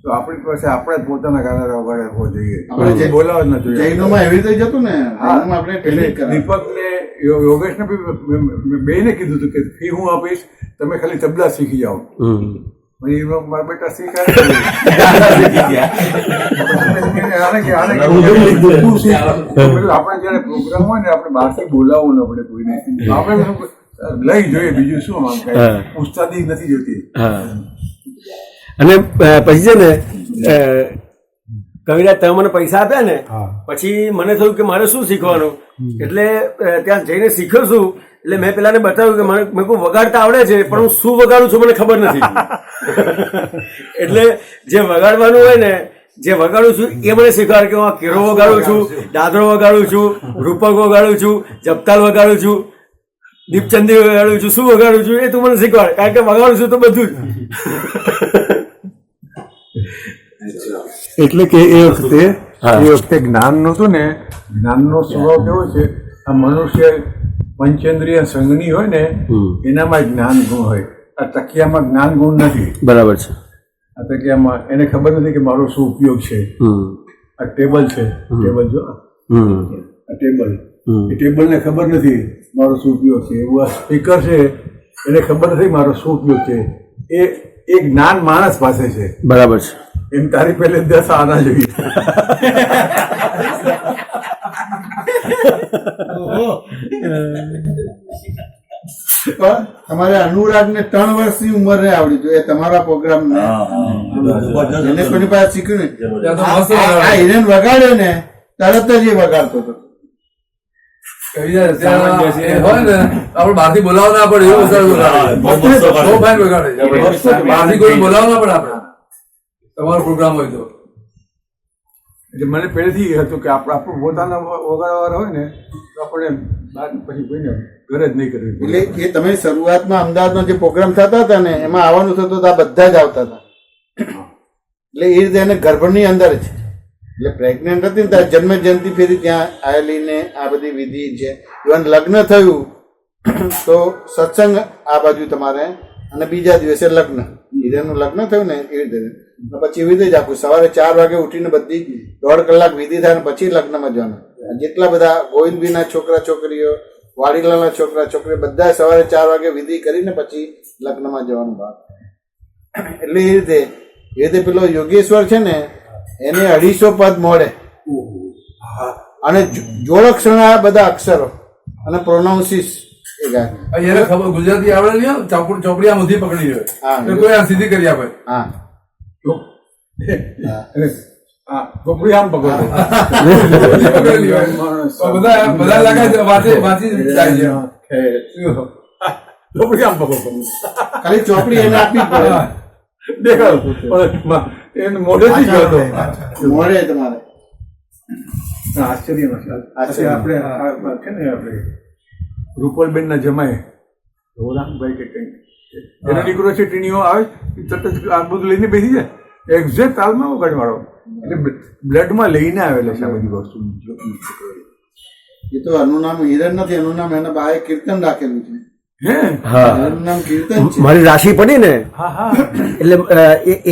તો આપણી પાસે આપણે જ પોતાના ગાના વગાડવા જોઈએ. આપણે બોલાવા જ ના જોઈએ. જૈનોમાં એવી રીતે જતું ને આપણે દીપક ને યોગેશ ને બે ને કીધું હતું કે ફી હું આપીશ તમે ખાલી તબલા શીખી જાઓ. મારા બેટા શીખ્યા આપણે જયારે પ્રોગ્રામ હોય ને આપણે બહારથી બોલાવવું ન પડે કોઈને. આપણે લઈ જોઈએ બીજું શું આમ ઉસ્તાદી નથી જોતી. અને પછી છે ને કવિરાજ તમે મને પૈસા આપ્યા ને પછી મને થયું કે મારે શું શીખવાનું એટલે ત્યાં જઈને શીખ્યો છું. એટલે મેં પેલાને બતાવ્યું કે મને કોઈ વગાડતા આવડે છે પણ હું શું વગાડું છું મને ખબર નથી. એટલે જે વગાડવાનું હોય ને જે વગાડું છું એ મને શીખવાડ કે હું કેરો વગાડું છું, દાદરો વગાડું છું, રૂપક વગાડું છું, જપતાલ વગાડું છું, દીપચંદી વગાડું છું, શું વગાડું છું એ તું મને શીખવાડ કારણ કે વગાડું છું તો બધું જ. એટલે કે એ વખતે જ્ઞાન નતું ને જ્ઞાનનો સ્વભાવ કેવો છે આ મનુષ્ય પંચેન્દ્રિય સંગની હોય ને એનામાં જ્ઞાન ગુણ હોય. આ તકિયામાં જ્ઞાન ગુણ નથી. બરાબર છે. આ તકિયામાં એને ખબર નથી કે મારો શું ઉપયોગ છે. આ ટેબલ છે ટેબલ જો આ ટેબલ એ ટેબલ ને ખબર નથી મારો શું ઉપયોગ છે. એવું આ સ્પીકર છે એને ખબર નથી મારો શું ઉપયોગ છે. એ જ્ઞાન માણસ પાસે છે. બરાબર છે. એમ તારી પહેલે 10 આના જોઈએ. તમારે અનુરાગ ને 3 વર્ષની ઉંમરે આવડી જોઈએ તમારા પ્રોગ્રામ ને એને કોની પાસે શીખ્યું ને આ હિરેન વગાડે ને તરત જ એ વગાડતો હતો. આપણે બહારથી બોલાવવા ના પડે એવું બહારથી કોઈ બોલાવવા ના પડે આપણે તમારો પ્રોગ્રામ હોય તો. એટલે મને પહેલેથી એ હતું કે આપણું પોતાના વગાડવાળા હોય ને તો આપણે પછી કોઈને ઘરે જ નહીં કરવી. એટલે એ તમે શરૂઆતમાં અમદાવાદમાં જે પ્રોગ્રામ થતા હતા ને એમાં આવવાનું થતું તો આ બધા જ આવતા હતા. એટલે એ રીતે એને ગર્ભની અંદર જ એટલે પ્રેગ્નેન્ટ હતી ને ત્યાં જન્મ જયંતિ ફેરી ત્યાં આવેલી ને આ બધી વિધિ છે. ઇવન લગ્ન થયું તો સત્સંગ આ બાજુ તમારે અને બીજા દિવસે લગ્ન હીરાનું લગ્ન થયું ને એવી રીતે પછી એવી રીતે જ આખું સવારે 4 વાગે ઉઠીને બધી 1.5 કલાક વિધિ થાય ને પછી લગ્નમાં જવાનું. જેટલા બધા ગોવિંદભાઈના છોકરા છોકરીઓ વાડીલાલના છોકરા છોકરીઓ બધા સવારે 4 વાગે વિધિ કરીને પછી લગ્નમાં જવાનું ભાગ. એટલે એ રીતે પેલો યોગેશ્વર છે ને એને 250 પદ મળે અને જોડક્ષણા બધા અક્ષરો અને પ્રોનાઉન્સિસ એ ગાય. એને ખબર ગુજરાતી આવડે નહીં ચોપડી આમ ઊંધી પકડી હા. હોય તો કોઈ આમ સીધી કરી આપે. હા હા ચોપડી આમ પકડો ઊંધી પકડેલી હોય. તો બધા લાગે છે વાંચી જાય છે. ચોપડી આમ પકડો ખાલી ચોપડી એને આપવી પડે. દેખાડો એને મોઢેથી જ હતો મળે તમારે. આશ્ચર્યમાં છે આપણે છે ને આપણે રૂપલબેન ના જમાય ગૌરાંગભાઈ કે કંઈક એનો દીકરો છે ટીણીઓ આવે તરત જ આ બધું લઈને બેસી જાય એક્ઝેક્ટ તાલમાં વગાડ વાળો એટલે બ્લડમાં લઈને આવેલા છે આ બધી વસ્તુ. એ તો એનું નામ હિરણ નથી, એનું નામ એના બાએ કીર્તન રાખેલું છે. હે હા એનું નામ કીર્તન છે. મારી રાશિ પડી ને હા હા એટલે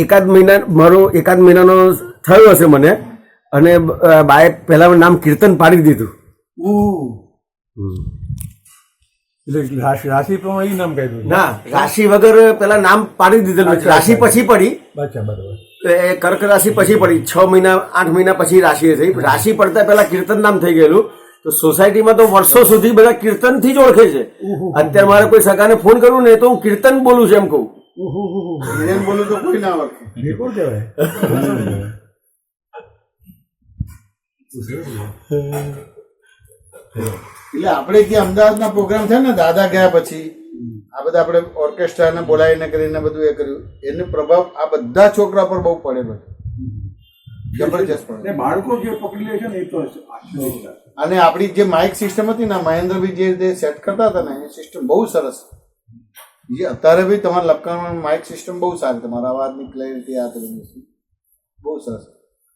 એકાદ મહિનાનો થયો હશે મને, અને બાએ પહેલા નામ કીર્તન પાડી દીધું. એટલે રાશિ પ્રમાણે એ નામ કહ્યું ના, રાશિ વગર પેલા નામ પાડી દીધેલું. રાશિ પછી પડી, અચ્છા બરાબર. એ કર્ક રાશિ પછી પડી. 6 મહિના 8 મહિના પછી રાશિ થઈ. રાશિ પડતા પહેલા કીર્તન નામ થઈ ગયેલું. તો સોસાયટીમાં તો વર્ષો સુધી બધા કીર્તન થી જ ઓળખે છે. અત્યારે મારે કોઈ સગાને ફોન કરું ને તો હું કીર્તન બોલું છું એમ કહું. હિરણ બોલું તો કોઈ ના ઓળખે. રેકોર્ડ કહેવાય. એટલે આપણે જે અમદાવાદના પ્રોગ્રામ થયા ને દાદા ગયા પછી આ બધા આપણે ઓર્કેસ્ટ્રાને બોલાવીને કરીને બધું એ કર્યું, એનો પ્રભાવ આ બધા છોકરા પર બહુ પડેલો છે. જબરજસ્ત પડે. ને બાળકો જે પકડી લે છે ને એ તો આશ્ચર્ય. અને આપણી જે માઇક સિસ્ટમ હતી ને મહેન્દ્રભાઈ જે રીતે સેટ કરતા હતા ને એ સિસ્ટમ બહુ સરસ. જે અત્યારે બી તમારા લપકામાં માઇક સિસ્ટમ બહુ સારી, તમારા અવાજની ક્લેરિટી આ બધી વસ્તુ બહુ સરસ.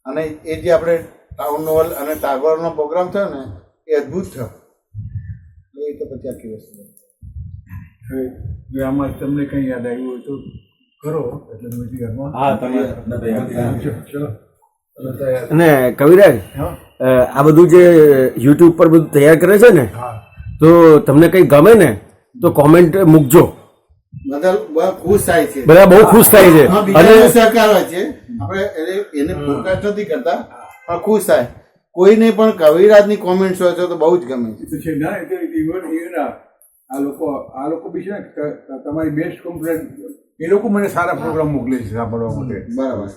અને એ જે આપણે ટાઉન હોલ અને ટાગોરનો પ્રોગ્રામ થયો ને એ અદ્ભુત થયો. એ તો પછી આખી વસ્તુ. હવે આમાં તમને કંઈ યાદ આવ્યું હોય તો કરો એટલે તમે ઘરમાં ચલો. અને કવિરાજ, આ બધું જે યુટ્યુબ પર બધું તૈયાર કરે છે ને, તો તમને કંઈ ગમે ને તો કોમેન્ટ મૂકજો. બધા ખુશ થાય છે. બધા બહુ ખુશ થાય છે. હા, બીજાનો સહકાર હોય છે. આપણે એને ફોરકાસ્ટ નથી કરતા પણ ખુશ થાય. કોઈને પણ કવિરાજની કોમેન્ટ્સ હોય છે તો બહુ જ ગમે છે. એ તો છે ના, એ તો ઇવન આ લોકો બી છે ને તમારી બેસ્ટ કમ્પ્લેન એ લોકો મને સારા પ્રોગ્રામ મોકલે છે સાંભળવા માટે. બરાબર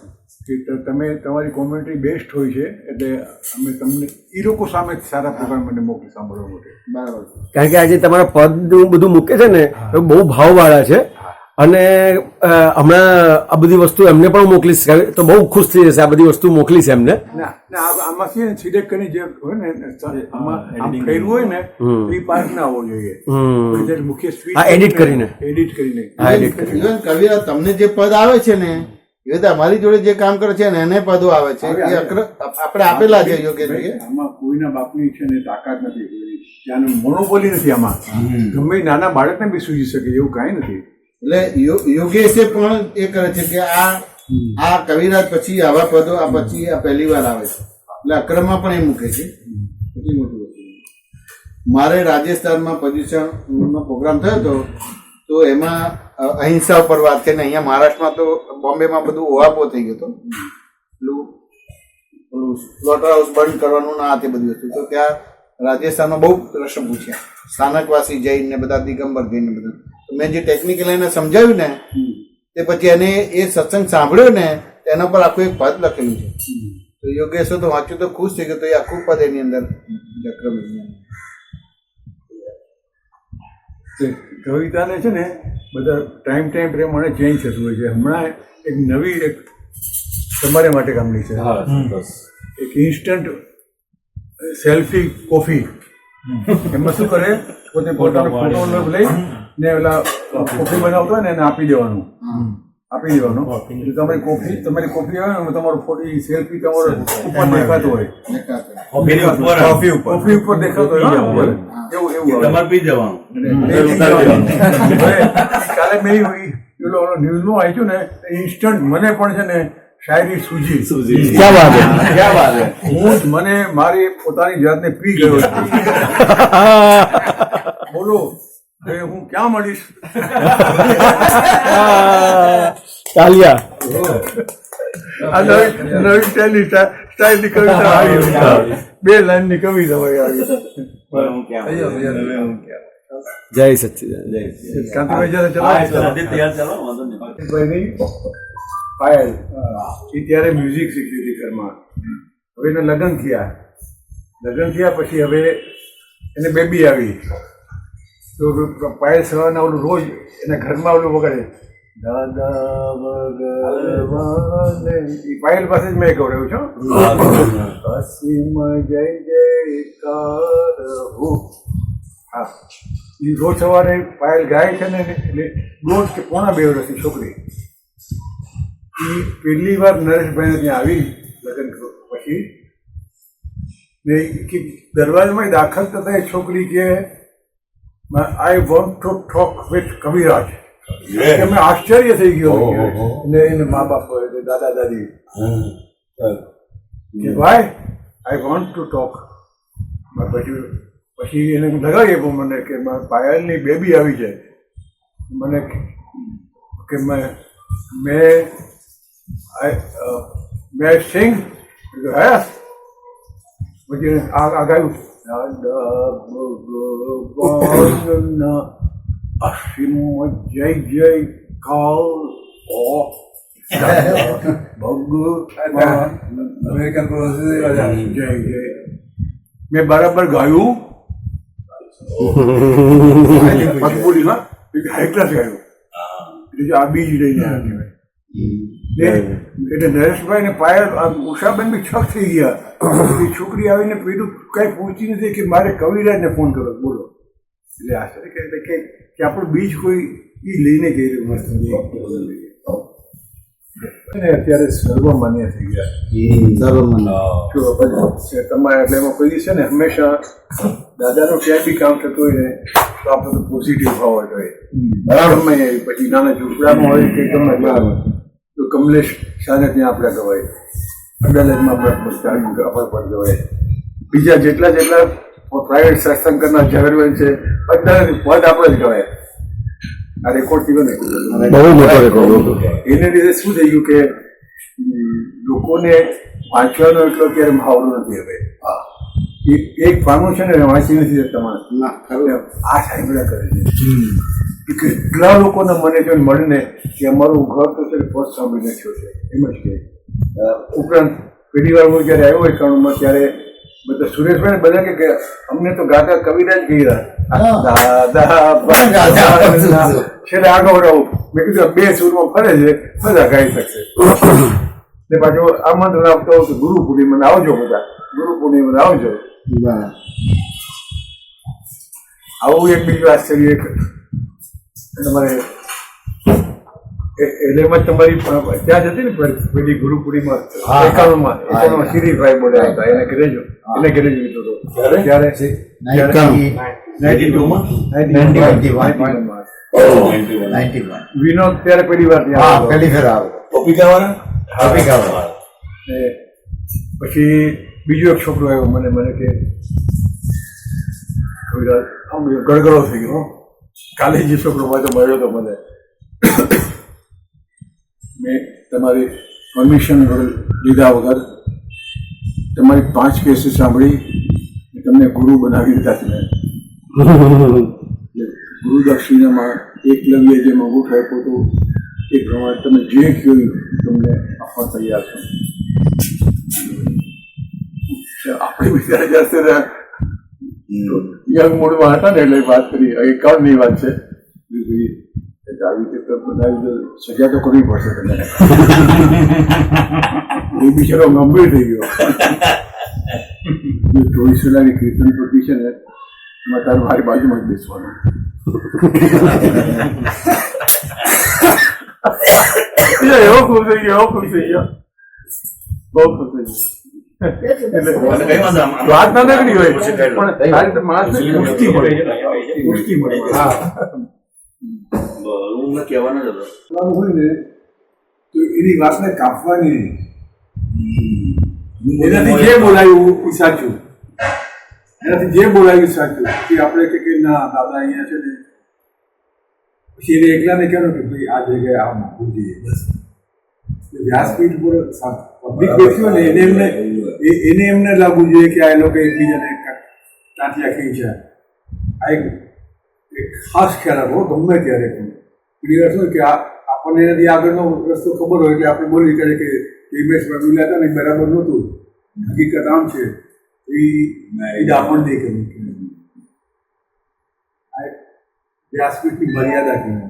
કે તમે તમારી કોમેન્ટ્રી બેસ્ટ હોય છે એટલે અમે તમને એ લોકો સામે સારા પ્રોગ્રામ મને મોકલી સાંભળવા માટે. બરાબર. કારણ કે આજે તમારા પદ બધું મૂકે છે ને એ બહુ ભાવવાળા છે. અને હમણાં આ બધી વસ્તુ એમને પણ મોકલીશ તો બહુ ખુશ થઈ જશે. આ બધી વસ્તુ મોકલીશ એમને. આમાં છે ને સિલેક્ટ કરીને જે હોય ને આમાં આમ કર્યું હોય ને એ પાર્ટ ના હોવો જોઈએ. મુખ્ય સ્પીચ એડિટ કરીને ઇવન કવિરાજ તમને જે પદ આવે છે ને એ તો અમારી જોડે જે કામ કરે છે ને એને પદો આવે છે એ આપણે આપેલા છે યોગ્ય. આમાં કોઈના બાપની છે ને તાકાત નથી, ત્યાંનું મોનોપોલી નથી. આમાં ગમે નાના બાળકને બી સૂજી શકે એવું કાંઈ નથી. એટલે યોગેશે પણ એ કરે છે કે આ કવિરાજ પછી આવા પદો આ પછી આ પહેલી વાર આવે છે. એટલે અક્રમમાં પણ એ મૂકે છે. એટલી મોટી વસ્તુ. મારે રાજસ્થાનમાં પ્રદૂષણનો પ્રોગ્રામ થયો હતો તો એમાં અહિંસા ઉપર વાત છે ને અહીંયા મહારાષ્ટ્રમાં તો બોમ્બેમાં બધું ઓહાપો થઈ ગયો હતો. પેલું સ્લોટર હાઉસ બંધ કરવાનું ના તે બધી વસ્તુ. તો ત્યાં રાજસ્થાનમાં બહુ પ્રશ્ન પૂછ્યા, સ્થાનકવાસી જૈન ને બધા દિગંબર જૈન ને બધા. મેં જે ટેકનિકલ એને સમજાવ્યું ને તે પછી એને એ સત્સંગ સાંભળ્યો ને એના પર આખું એક પદ લખેલું છે. તો યોગેશ તો વાંચ્યું તો ખુશ થઈ ગયો. તો એ આખું પદ એની અંદર ચક્ર કવિતાને છે ને બધા ટાઈમ પ્રમાણે ચેન્જ થતું હોય છે. હમણાં એક નવી એક તમારે માટે કામની છે, એક ઇન્સ્ટન્ટ સેલ્ફી કોફી. એમાં શું કરે, પોતે પોતાનો ફોટો લઈ ને ઓલા કોફી બનાવતો હોય ને એને આપી દેવાનું. તમારી કોફી આવે ને તમારો ફોટો સેલ્ફી તમારો ઉપર દેખાતો હોય, કોફી ઉપર દેખાતો હોય એવું તમારે પી જવાનું. કાલે મેં ન્યૂઝમાં વાંચ્યું ને ઇન્સ્ટન્ટ મને પણ છે ને શાયરી સૂજી. ક્યાં વાત હે. હું મને મારી પોતાની જાતને પી ગયો. બોલો હું ક્યાં મળીશ? તાલિયા. આ નવી સ્ટાઇલની કવિતા આવી, 2 લાઈનની કવિતા આવી. જય સચ્ચિદાનંદ. કાંતિભાઈ જયારે ચલાવે પાયલ એ ત્યારે મ્યુઝિક શીખી હતી ઘરમાં. હવે એને લગ્ન થયા પછી હવે એને બેબી આવી તો પાયલ સવારના ઓલું રોજ એના ઘરમાં ઓલું વગાડે દાદા ભગવાન. એ પાયલ પાસે જ મેં ગૌરવ્યું છું. અસીમ જય જયકાર હો. હા, એ રોજ સવારે પાયલ ગાય છે ને એટલે દોઢ કે પોણા 2 વર્ષની છોકરી એ પહેલી વાર નરેશભાઈને ત્યાં આવી લગ્ન પછી ને કે દરવાજામાં દાખલ થતા એ છોકરી કે I want to talk with Kaviraj. એમને આશ્ચર્ય થઈ ગયો ને એને મા બાપ દાદા દાદી કે ભાઈ આઈ વોન્ટ ટુ ટોક. પછી એને લગાવી આપ્યું મને કે પાયલની બેબી આવી છે મને કે મેં સિંગ હે પછી આ ગાયું દાદા અસીમ જય જય કાલ ભગવાન અમેરિકન પ્રોસેસ જય જય. મેં બરાબર ગાયું મકબૂલીમાં હાઈ ક્લાસ ગાયું એટલે આ બીજ લઈને આવ્યા. એટલે નરેશભાઈ ને પાયલ ઉષાબેન બી છક થઈ ગયા. એ છોકરી આવીને પેલું કઈ પૂછતી નથી કે મારે કવિરાજને ફોન કરો બોલો. એટલે આશ્ચર્ય કે આપણું બીજ કોઈ એ લઈને ગયેલું મસ્ત અત્યારે સર્વમાન્ય થઈ ગયા. તમારે એટલે એમાં કોઈ છે ને હંમેશા દાદાનું ક્યાંય બી કામ થતું હોય ને તો આપણે તો પોઝિટિવ હોવા જોઈએ. ગમે પછી નાના ઝૂંપડામાં હોય કે ગમે તો કમલેશ શાને ત્યાં આપણે ગવાય, અદાલતમાં આપણે પર ગવાય, બીજા જેટલા પ્રાઇવેટ સત્સંગ કરનાર ઝઘડવેલ છે બધા પદ આપણે જ ગવાય. આ રેકોર્ડ થયો ને બહુ મોટો રેકોર્ડ. એને લીધે શું થઈ ગયું કે લોકોને વાંચવાનો એટલો અત્યારે મહાવરો નથી. હવે એક પાનું છે ને વાંચી નથી તમારે આ સાંભળ્યા કરે છે. કેટલા લોકોને મને જોઈને મળીને કે અમારું ઘર તો છે ફર્સ્ટ સાંભળીને થયો છે એમ જ કે. ઉપરાંત પહેલી વાર હું જયારે આવ્યો હોય કારણમાં ત્યારે બધા સુરેશભાઈ બધા કે અમને તો ગાતા કવિરાજ ગયા છેલ્લે આગળ રહું. મેં કીધું 2 સૂરમાં ફરે છે બધા ગાઈ શકશે. ને પાછું આમંત્રણ આપતો હોઉં ગુરુ પૂર્ણિમાને આવજો, બધા ગુરુ પૂર્ણિમાને આવજો. આવું એક બીજું આશ્ચર્ય તમારે એટલે એમાં તમારી ત્યાં જતી ને પેલી ગુરુ પૂર્ણિમા 91 શિરીષભાઈ બોલ્યા હતા એને ઘરે જ લીધો હતો. ત્યારે 91 વિનોદ ત્યારે પહેલી વાર ત્યાં પહેલી ફેર આવે પછી બીજો એક છોકરો આવ્યો મને કે આમ ગળગળો થઈ ગયો. કાલે જે છોકરો પાછો મળ્યો હતો મને મેં તમારી પરમિશન લીધા વગર તમારી 5 કેસો સાંભળી તમને ગુરુ બનાવી દીધા છે. ગુરુ દક્ષિણામાં એકલવ્ય જે અંગૂઠો આપ્યો હતો એ પ્રમાણે તમે જે કહ્યું તમને આપવા તૈયાર છો. આપણે વિચાર જશે યંગ મૂડમાં હતા ને એટલે વાત કરી. 51ની વાત છે. આવી રીતે બનાવી સજા તો કરવી પડશે તમને. એ બિચારો ગંભીર થઈ ગયો. 24 કલાકની કીર્તન પ્રતિ છે ને એમાં તારું મારી બાજુમાં જ બેસવાનું. એવો ખુશ થઈ ગયો બહુ ખુશ થઈ ગયો. વાત ના નગરી હોય પણ માણસને પુષ્ટિ મળે. કહેવાનો જ હતો હોય ને તો એની વાતને કાપવાની નહીં. એનાથી જે બોલાયું એ સાચું. એનાથી જે બોલાયું સાચું કે આપણે કે ના દાદા અહીંયા છે ને પછી એને એકલાને કહેવાનું કે ભાઈ આ જગ્યાએ આ મૂકવું જોઈએ. બસ વ્યાસપીઠ પર પબ્લિક બેઠી હોય ને એને એમને લાગવું જોઈએ કે આ લોકો એકબીજાને ત્યાંથી આખી છે આ એક ખાસ ખ્યાલ રાખો ગમે ત્યારે પણ ક્લિયર શું કે આપણને એનાથી આગળનો રસ્તો ખબર હોય એટલે આપણે બોલી કરીએ કે ઇમેજમાં બોલ્યા હતા ને બરાબર નહોતું હકીકત આમ છે એ આપણને નહીં કર્યું વ્યાસપીઠની મર્યાદા કહેવાય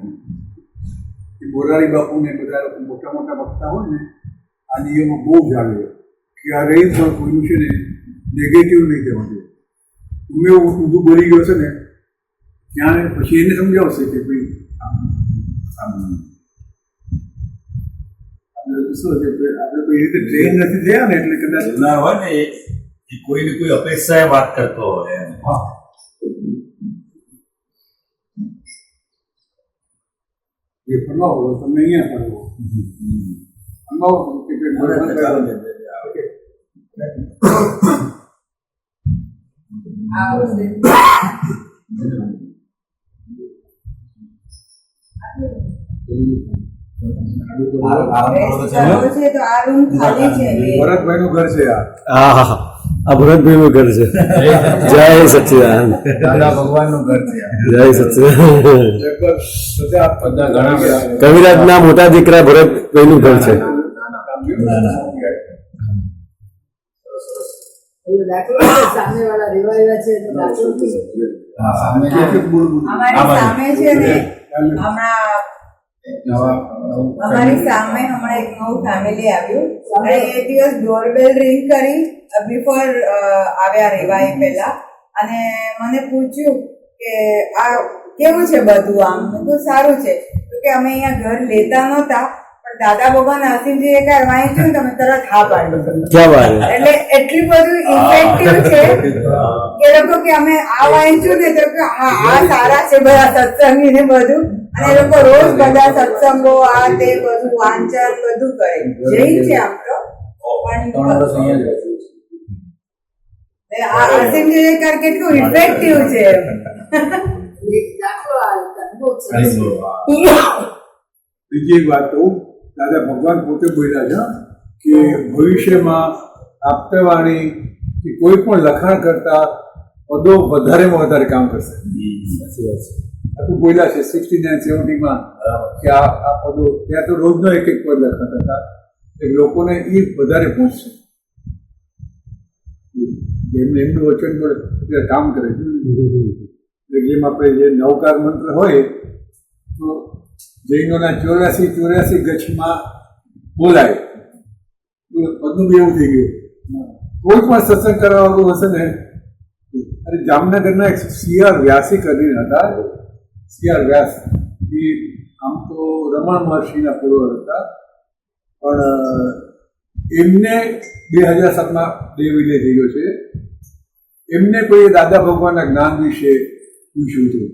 મોરારી બાપુને બધા લોકો મોટા મોટા વક્તા હોય ને આ નિયમો બહુ જાળવે ક્યારેય પણ કોઈનું છે ને નેગેટિવ નહીં કહેવા જોઈએ તમે ઊંધું બોલી ગયો છે ને ત્યાં પછી એને સમજાવશે કે ભાઈ આપણે શું છે આપણે કોઈ રીતે ટ્રેન નથી થયા ને એટલે કદાચ ના હોય ને એ કોઈને કોઈ અપેક્ષાએ વાત કરતો હોય એમ. હા એ ફરમાવો તમે અહીંયા ફરવો ફરમાવો ભરતભાઈ નું ઘર છે આ ભરતભાઈ નું ઘર છે જય સચ્ચિદાનંદ દાદા ભગવાન નું ઘર છે. જય સચ્ચિદાનંદ કવિરાજના મોટા દીકરા ભરતભાઈ નું ઘર છે. સામેવાળા રેવાયા છે તો દાખલો અમારી સામે છે ને અમારી સામે હમણાં એક નવું ફેમિલી આવ્યું અને એ દિવસ ડોરબેલ રિંગ કરી બિફોર આવ્યા રેવાય પહેલા અને મને પૂછ્યું કે આ કેવું છે બધું આમ મેં કીધું સારું છે તો કે અમે અહીંયા ઘર લેતા નહોતા પણ દાદા ભગવાન અસીમજીએ કઈ વાંચ્યું તમે તરત હા પાડ્યું એટલે એટલું બધું ઇફેક્ટિવ છે એ લોકો કે અમે આ વાંચ્યું ને તો કે હા આ સારા છે બધા સત્સંગી ને બધું અને એ લોકો રોજ બધા સત્સંગો આ તે બધું વાંચન બધું કરે જૈન છે આમ તો પણ આ અસીમજીએ કર કેટલું ઇફેક્ટિવ છે દાખલો અનુભવ છે બીજી એક વાત કહું દાદા ભગવાન પોતે બોલ્યા છે કે ભવિષ્યમાં આપતવાણી કે કોઈ પણ લખાણ કરતા પદો વધારેમાં વધારે કામ કરશે. આટલું બોલ્યા છે 69-70માં કે આ પદો ત્યાં તો રોજનો એક એક પદ લખાતા હતા એટલે લોકોને એ વધારે પહોંચશે એમને એમનું વચન મળે અત્યારે કામ કરે છે. જેમ આપણે જે નવકાર મંત્ર હોય તો જૈનોના 84 ગચ્છમાં બોલાય પદનું બી એવું થઈ ગયું કોઈ પણ સત્સંગ કરવાનું હશે ને અરે જામનગરના એક CR વ્યાસી કરીને હતા CR વ્યાસ એ આમ તો રમણ મહર્ષિના પૂર્વ હતા પણ એમને 2007માં દેહ વિલય થઈ ગયો છે. એમને કોઈ દાદા ભગવાનના જ્ઞાન વિશે પૂછ્યું હતું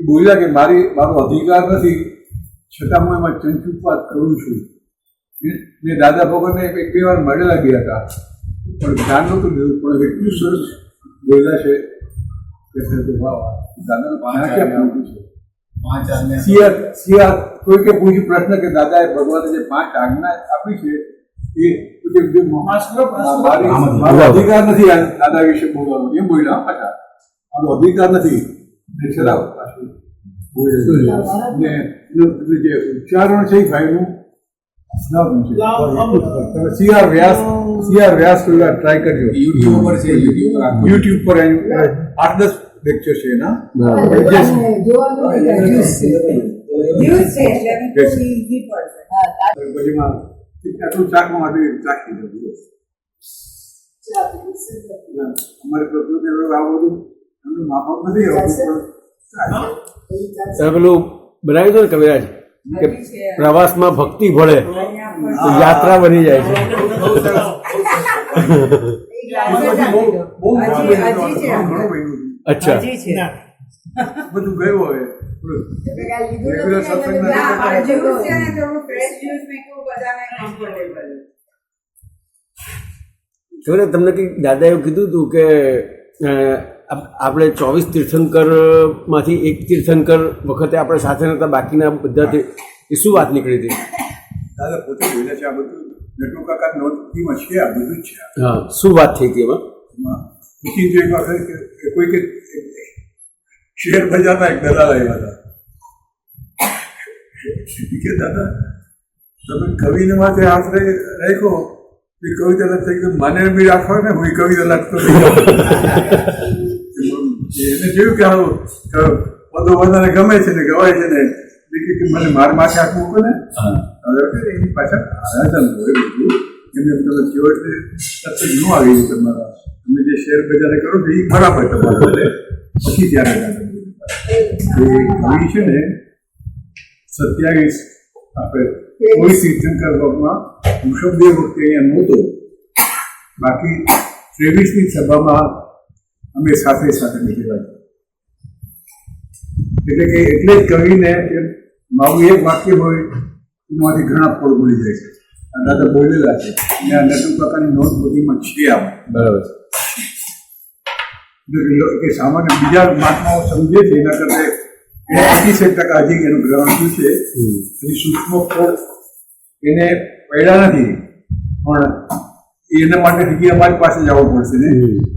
બોલ્યા કે મારો અધિકાર નથી છતાં હું એમાં ચંચુપાત કરું છું ને દાદા ભગવાનને એક બે વાર મળેલા ગયા હતા પણ ધ્યાન નહોતું લીધું પણ એટલું સરસ બોલ્યા છે કે દાદા ક્યાં પૂછ્યું છે સિયા કોઈ કે પૂછ્યું પ્રશ્ન કે દાદાએ ભગવાને જે 5 આજ્ઞા આપી છે એ મારો અધિકાર નથી દાદા વિશે બોલવાનો એમ બોલ્યા પાછા મારો અધિકાર નથી જે ઉચ્ચારણ છે ભાઈનું CR વ્યાસ કોઈ વાર ટ્રાય કરજો. યુટ્યુબ પર 8-10 લેક્ચર છે એના આટલું ચાકવા માટે ચાકી દઉં અમારે પ્રકૃતિ આ બધું એમનું માફક નથી આવતું તમે પેલું બનાવ્યું હતું ને કવિરાજ કે પ્રવાસમાં ભક્તિ ભળે યાત્રા બની જાય છે. અચ્છા બધું ગયું હવે તમને કંઈક દાદા એવું કીધું હતું કે આપણે 24 તીર્થંકર માંથી એક તીર્થંકર વખતે આપણે સાથે નતા બાકીના બધા એ શું વાત નીકળી હતી? દાદા પોતે બોલ્યા છે આ બધું નટુ કાકા નોટમાં છે આ બધું જ છે. હા શું વાત થઈ હતી એમાં? પછી જો એક વખત કોઈ કે શેર બજારના એક દલાલ આવ્યા હતા કે દાદા તમે કવિને માથે હાથ રાખ્યો એ કવિતા લખતા એકદમ મને બી રાખો ને હું કવિતા લખતો એને જોયું કે આવું બધું વધારે ગમે છે ને ગવાય છે ને મને માર માથે હાથ મૂકો ને એની પાછળ આરાધન હોય બધું એમને તમે કહો એટલે ન આવી તમારા તમે જે શેર બજારે કરો છો એ બરાબર તમારે પછી ત્યારે કવિ છે ને 27 આપણે કોઈ તીર્થંકર વર્ગમાં વૃષભદેવ વખતે અહીંયા નહોતો બાકી 23ની સભામાં અમે સાથે સાથે બેઠેલા એટલે કે એટલે જ કવિને મારું એક વાક્ય હોય એમાંથી ઘણા ફળ મળી જાય છે આ દાદા બોલેલા છે અને આ નટુ કાકાની નોંધ બધીમાં છે આમ બરાબર કે સામાન્ય બીજા મહાત્માઓ સમજે છે એના કરતા 85% હજી એનું ગ્રહણ થયું છે હજી સૂક્ષ્મ ફળ એને પડ્યા નથી પણ એના માટે હજી અમારી પાસે જવું પડશે ને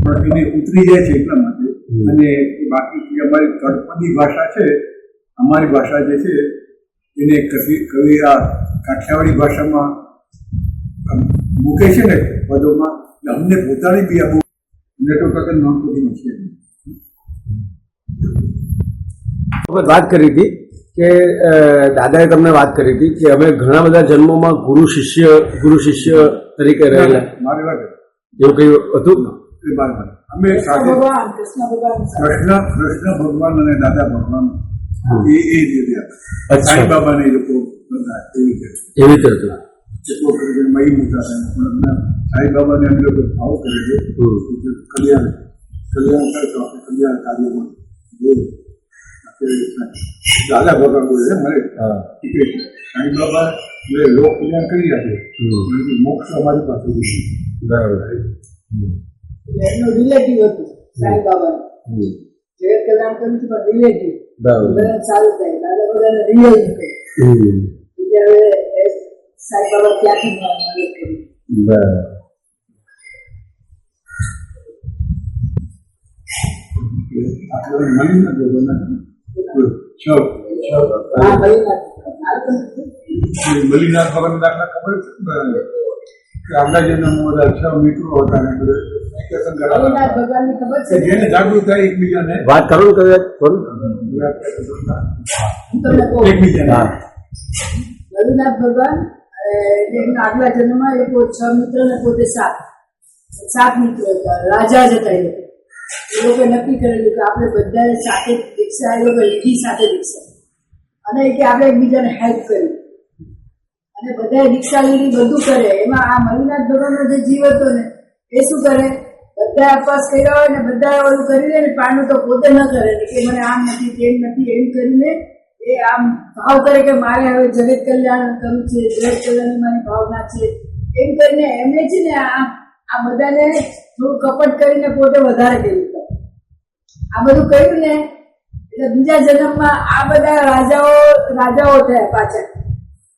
પણ એને ઉતરી જાય છે એટલા માટે અને બાકી અમારી તળપદી ભાષા છે અમારી ભાષા જે છે એને કવિ આ કાઠિયાવાડી ભાષામાં મૂકે છે ને પદોમાં અમને પોતાની બી આ બહુ નેટો પ્રકાર નોંધપોથીમાં છે વાત કરી હતી કે દાદાએ તમને વાત કરી હતી કે અમે ઘણા બધા જન્મોમાં ગુરુ શિષ્ય તરીકે રહેલા મારી વાત એવું કઈ હતું અમે સાથે કૃષ્ણ ભગવાન કૃષ્ણ ભગવાન અને દાદા ભગવાન એ રીતે સાંઈ બાબા ને લોકો બધા એવી રીતે હતું જેટલો કરી મહી મૂકતા હતા પણ સાંઈ બાબાને અમે લોકો ભાવ કરે છે કલ્યાણ કરતો આપણે કલ્યાણ કાર્યમાં જોયું દાદા ભગવાન બોલે છે મારે સાંઈ બાબા લોક કલ્યાણ કરી આપે મોક્ષ અમારી પાસે બરાબર એમનું રિલેટિવ હતું સાંઈ બાબા જગત કલ્યાણ કર્યું છે પણ રિલેટિવ બરાબર સારું થાય દાદા બધાને રિયલ હવે સાંઈ બાબા ક્યાંથી મદદ કરી બરાબર આપણે મળી નથી હા ભાઈ મલીનાથ ભગવાન દાખલા ખબર છે કે આપણા જન્મ બધા 6 મિત્રો હતા ને ભગવાનની ખબર છે જેને જાગૃત થાય એકબીજાને વાત કરો ને કદાચ કોણ તમને કહું એકબીજાને રવિનાથ ભગવાન એમના આગલા જન્મમાં એ 6 મિત્ર ને પોતે 7 મિત્રો હતા રાજા જ હતા એ લોકો નક્કી કરેલું કે આપણે બધાને સાથે દીક્ષા એ લોકો લીધી સાથે દીક્ષા અને કે આપણે એકબીજાને હેલ્પ કરી અને બધાએ દીક્ષા લીધી બધું કરે એમાં આ મલિનાથ ભગવાનનો જે જીવ હતો ને એ શું કરે બધા અપવાસ કર્યા હોય ને બધા ઓલું કરી લે ને પાણું તો પોતે ન કરે કે મને આમ નથી તેમ નથી એમ કરીને એ આમ ભાવ કરે કે મારે હવે જગત કલ્યાણ કરવું છે જગત કલ્યાણની મારી ભાવના છે એમ કરીને એમને છે ને આ બધાને થોડું કપટ કરીને પોતે વધારે કર્યું આ બધું કર્યું ને એટલે બીજા જન્મમાં આ બધા રાજાઓ થયા પાછળ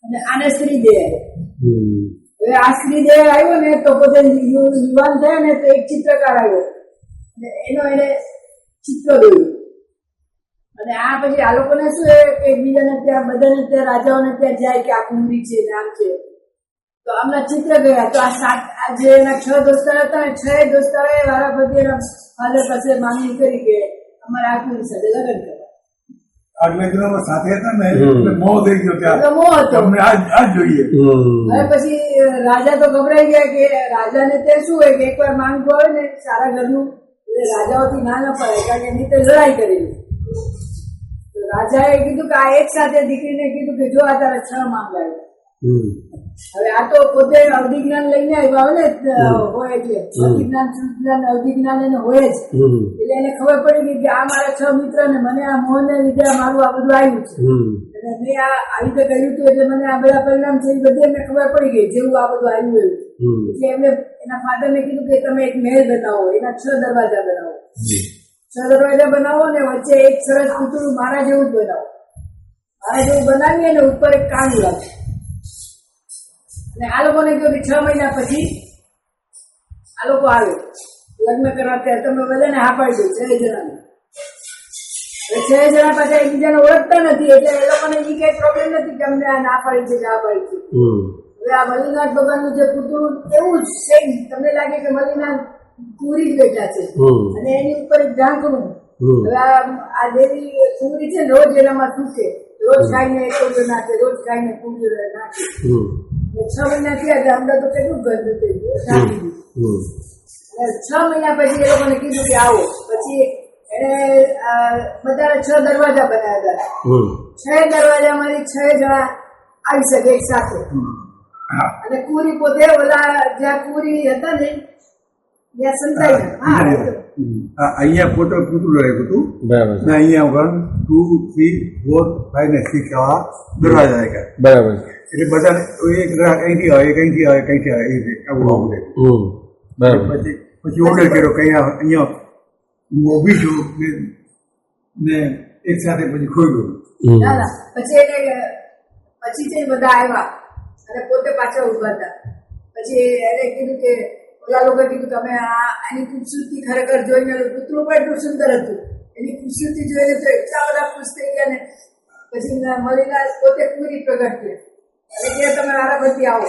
અને આને સ્ત્રી દેહ હવે આ સ્ત્રી દેહ આવ્યો ને તો પોતે યુવાન થયા ને તો એક ચિત્રકાર આવ્યો એને ચિત્ર દોર્યું અને આ પછી આ લોકોને શું કે એકબીજાને ત્યાં બધાને ત્યાં રાજાઓને ત્યાં જાય કે આ કુંભી છે નામ છે તો આમના ચિત્ર ગયા તો આ જે એના 6 દોસ્તાર હતા ને 6 દોસ્તારોએ વારાફરતી એના ફાધર પાસે માંગણી કરી કે અમારે આ કુંભી સાથે લગ્ન કરવા આગલા જન્મમાં સાથે હતા ને એટલે મોહ થઈ ગયો ત્યાં મોહ હતો તમને આજ જોઈએ હવે પછી રાજા તો ગભરાઈ ગયા કે રાજાને તે શું હોય કે એકવાર માંગવું આવે ને સારા ઘરનું એટલે રાજાઓથી ના ન પડે કારણ કે એની તે લડાઈ કરેલી રાજાએ કીધું કે આ એક સાથે દીકરીને કીધું કે જો આ તારા 6 માંગાય હવે આ તો પોતે અવધિ જ્ઞાન લઈને આવ્યા હોય ને હોય એટલે અવધિ જ્ઞાન એને હોય જ એટલે એને ખબર પડી ગઈ કે આ મારા 6 મિત્ર ને મને આ મોહને લીધે મારું આ બધું આવ્યું છે અને મેં આવી રીતે કહ્યું હતું એટલે મને આ બધા પરિણામ છે એ બધી એમને ખબર પડી ગઈ જેવું આ બધું આવ્યું એવું એટલે એમને એના ફાધરને કીધું કે તમે એક મહેલ બનાવો એના 6 દરવાજા બનાવો 6 દરવાજા બનાવો ને વચ્ચે એક સરસ પૂતળું મારા જેવું જ બનાવો મારા જેવું બનાવીએ ને ઉપર એક કાન લાગે અને આ લોકોને કહ્યું કે 6 મહિના પછી આ લોકો આવે લગ્ન કરવા ત્યારે તમે બધાને હા પાડી દો 6 જણાને. હવે 6 જણા પાછા એકબીજાને ઓળખતા નથી એટલે એ લોકોને એ કઈ પ્રોબ્લેમ નથી કે અમને આ ના પાડી છે કે આ પાડી છે. હવે આ મલ્લિનાથ ભગવાનનું જે પૂતળું એવું જ સેમ તમને લાગે કે મલ્લિનાથ પૂરી જ બેઠા છે અને એની ઉપર એક ઢાંકણું. હવે આ દેવી પૂરી છે ને રોજ એનામાં તૂટે, રોજ ખાઈને કોળીઓ નાખે, રોજ ખાઈને પૂરીઓ નાખે. 6 મહિના થયા એટલે અમને તો કેટલું ગંધ થઈ ગયું. 6 મહિના પછી એ લોકોને કીધું કે આવો. પછી એને બધા 6 દરવાજા બનાવ્યા હતા. 6 દરવાજામાંથી 6 જણા આવી શકે એક સાથે. અને કુરી પોતે ઓલા જ્યાં કુરી હતા ને ત્યાં સંતાઈ. અહીંયા ફોટો પૂતળું રાખ્યું હતું બરાબર ને અહીંયા 1 2 3 4 5 ને 6 આવા દરવાજા રાખ્યા. બરાબર. એટલે બધાને એક ગ્રાહક અહીંથી આવે, કંઈથી આવે, કંઈથી આવે, એ રીતે આવું આવું રાખ્યું. બરાબર. પછી ઓર્ડર કર્યો કે અહીંયા હું ઊભી છું ને એક સાથે પછી ખોલ્યું. પછી એને પછી છે બધા આવ્યા અને પોતે પાછા ઉભા હતા. પછી એને કીધું કે ઓલા લોકોએ કીધું તમે એની ખૂબસૂરતી ખરેખર જોઈને પૂતળું પણ એટલું સુંદર હતું. એની ખૂબસૂરતી જોઈને તો એટલા બધા ખુશ થઈ ગયા ને. પછી મલ્લિનાથ પોતે પૂરી પ્રગટ થઈ અને કે તમે મારા પરથી આવો.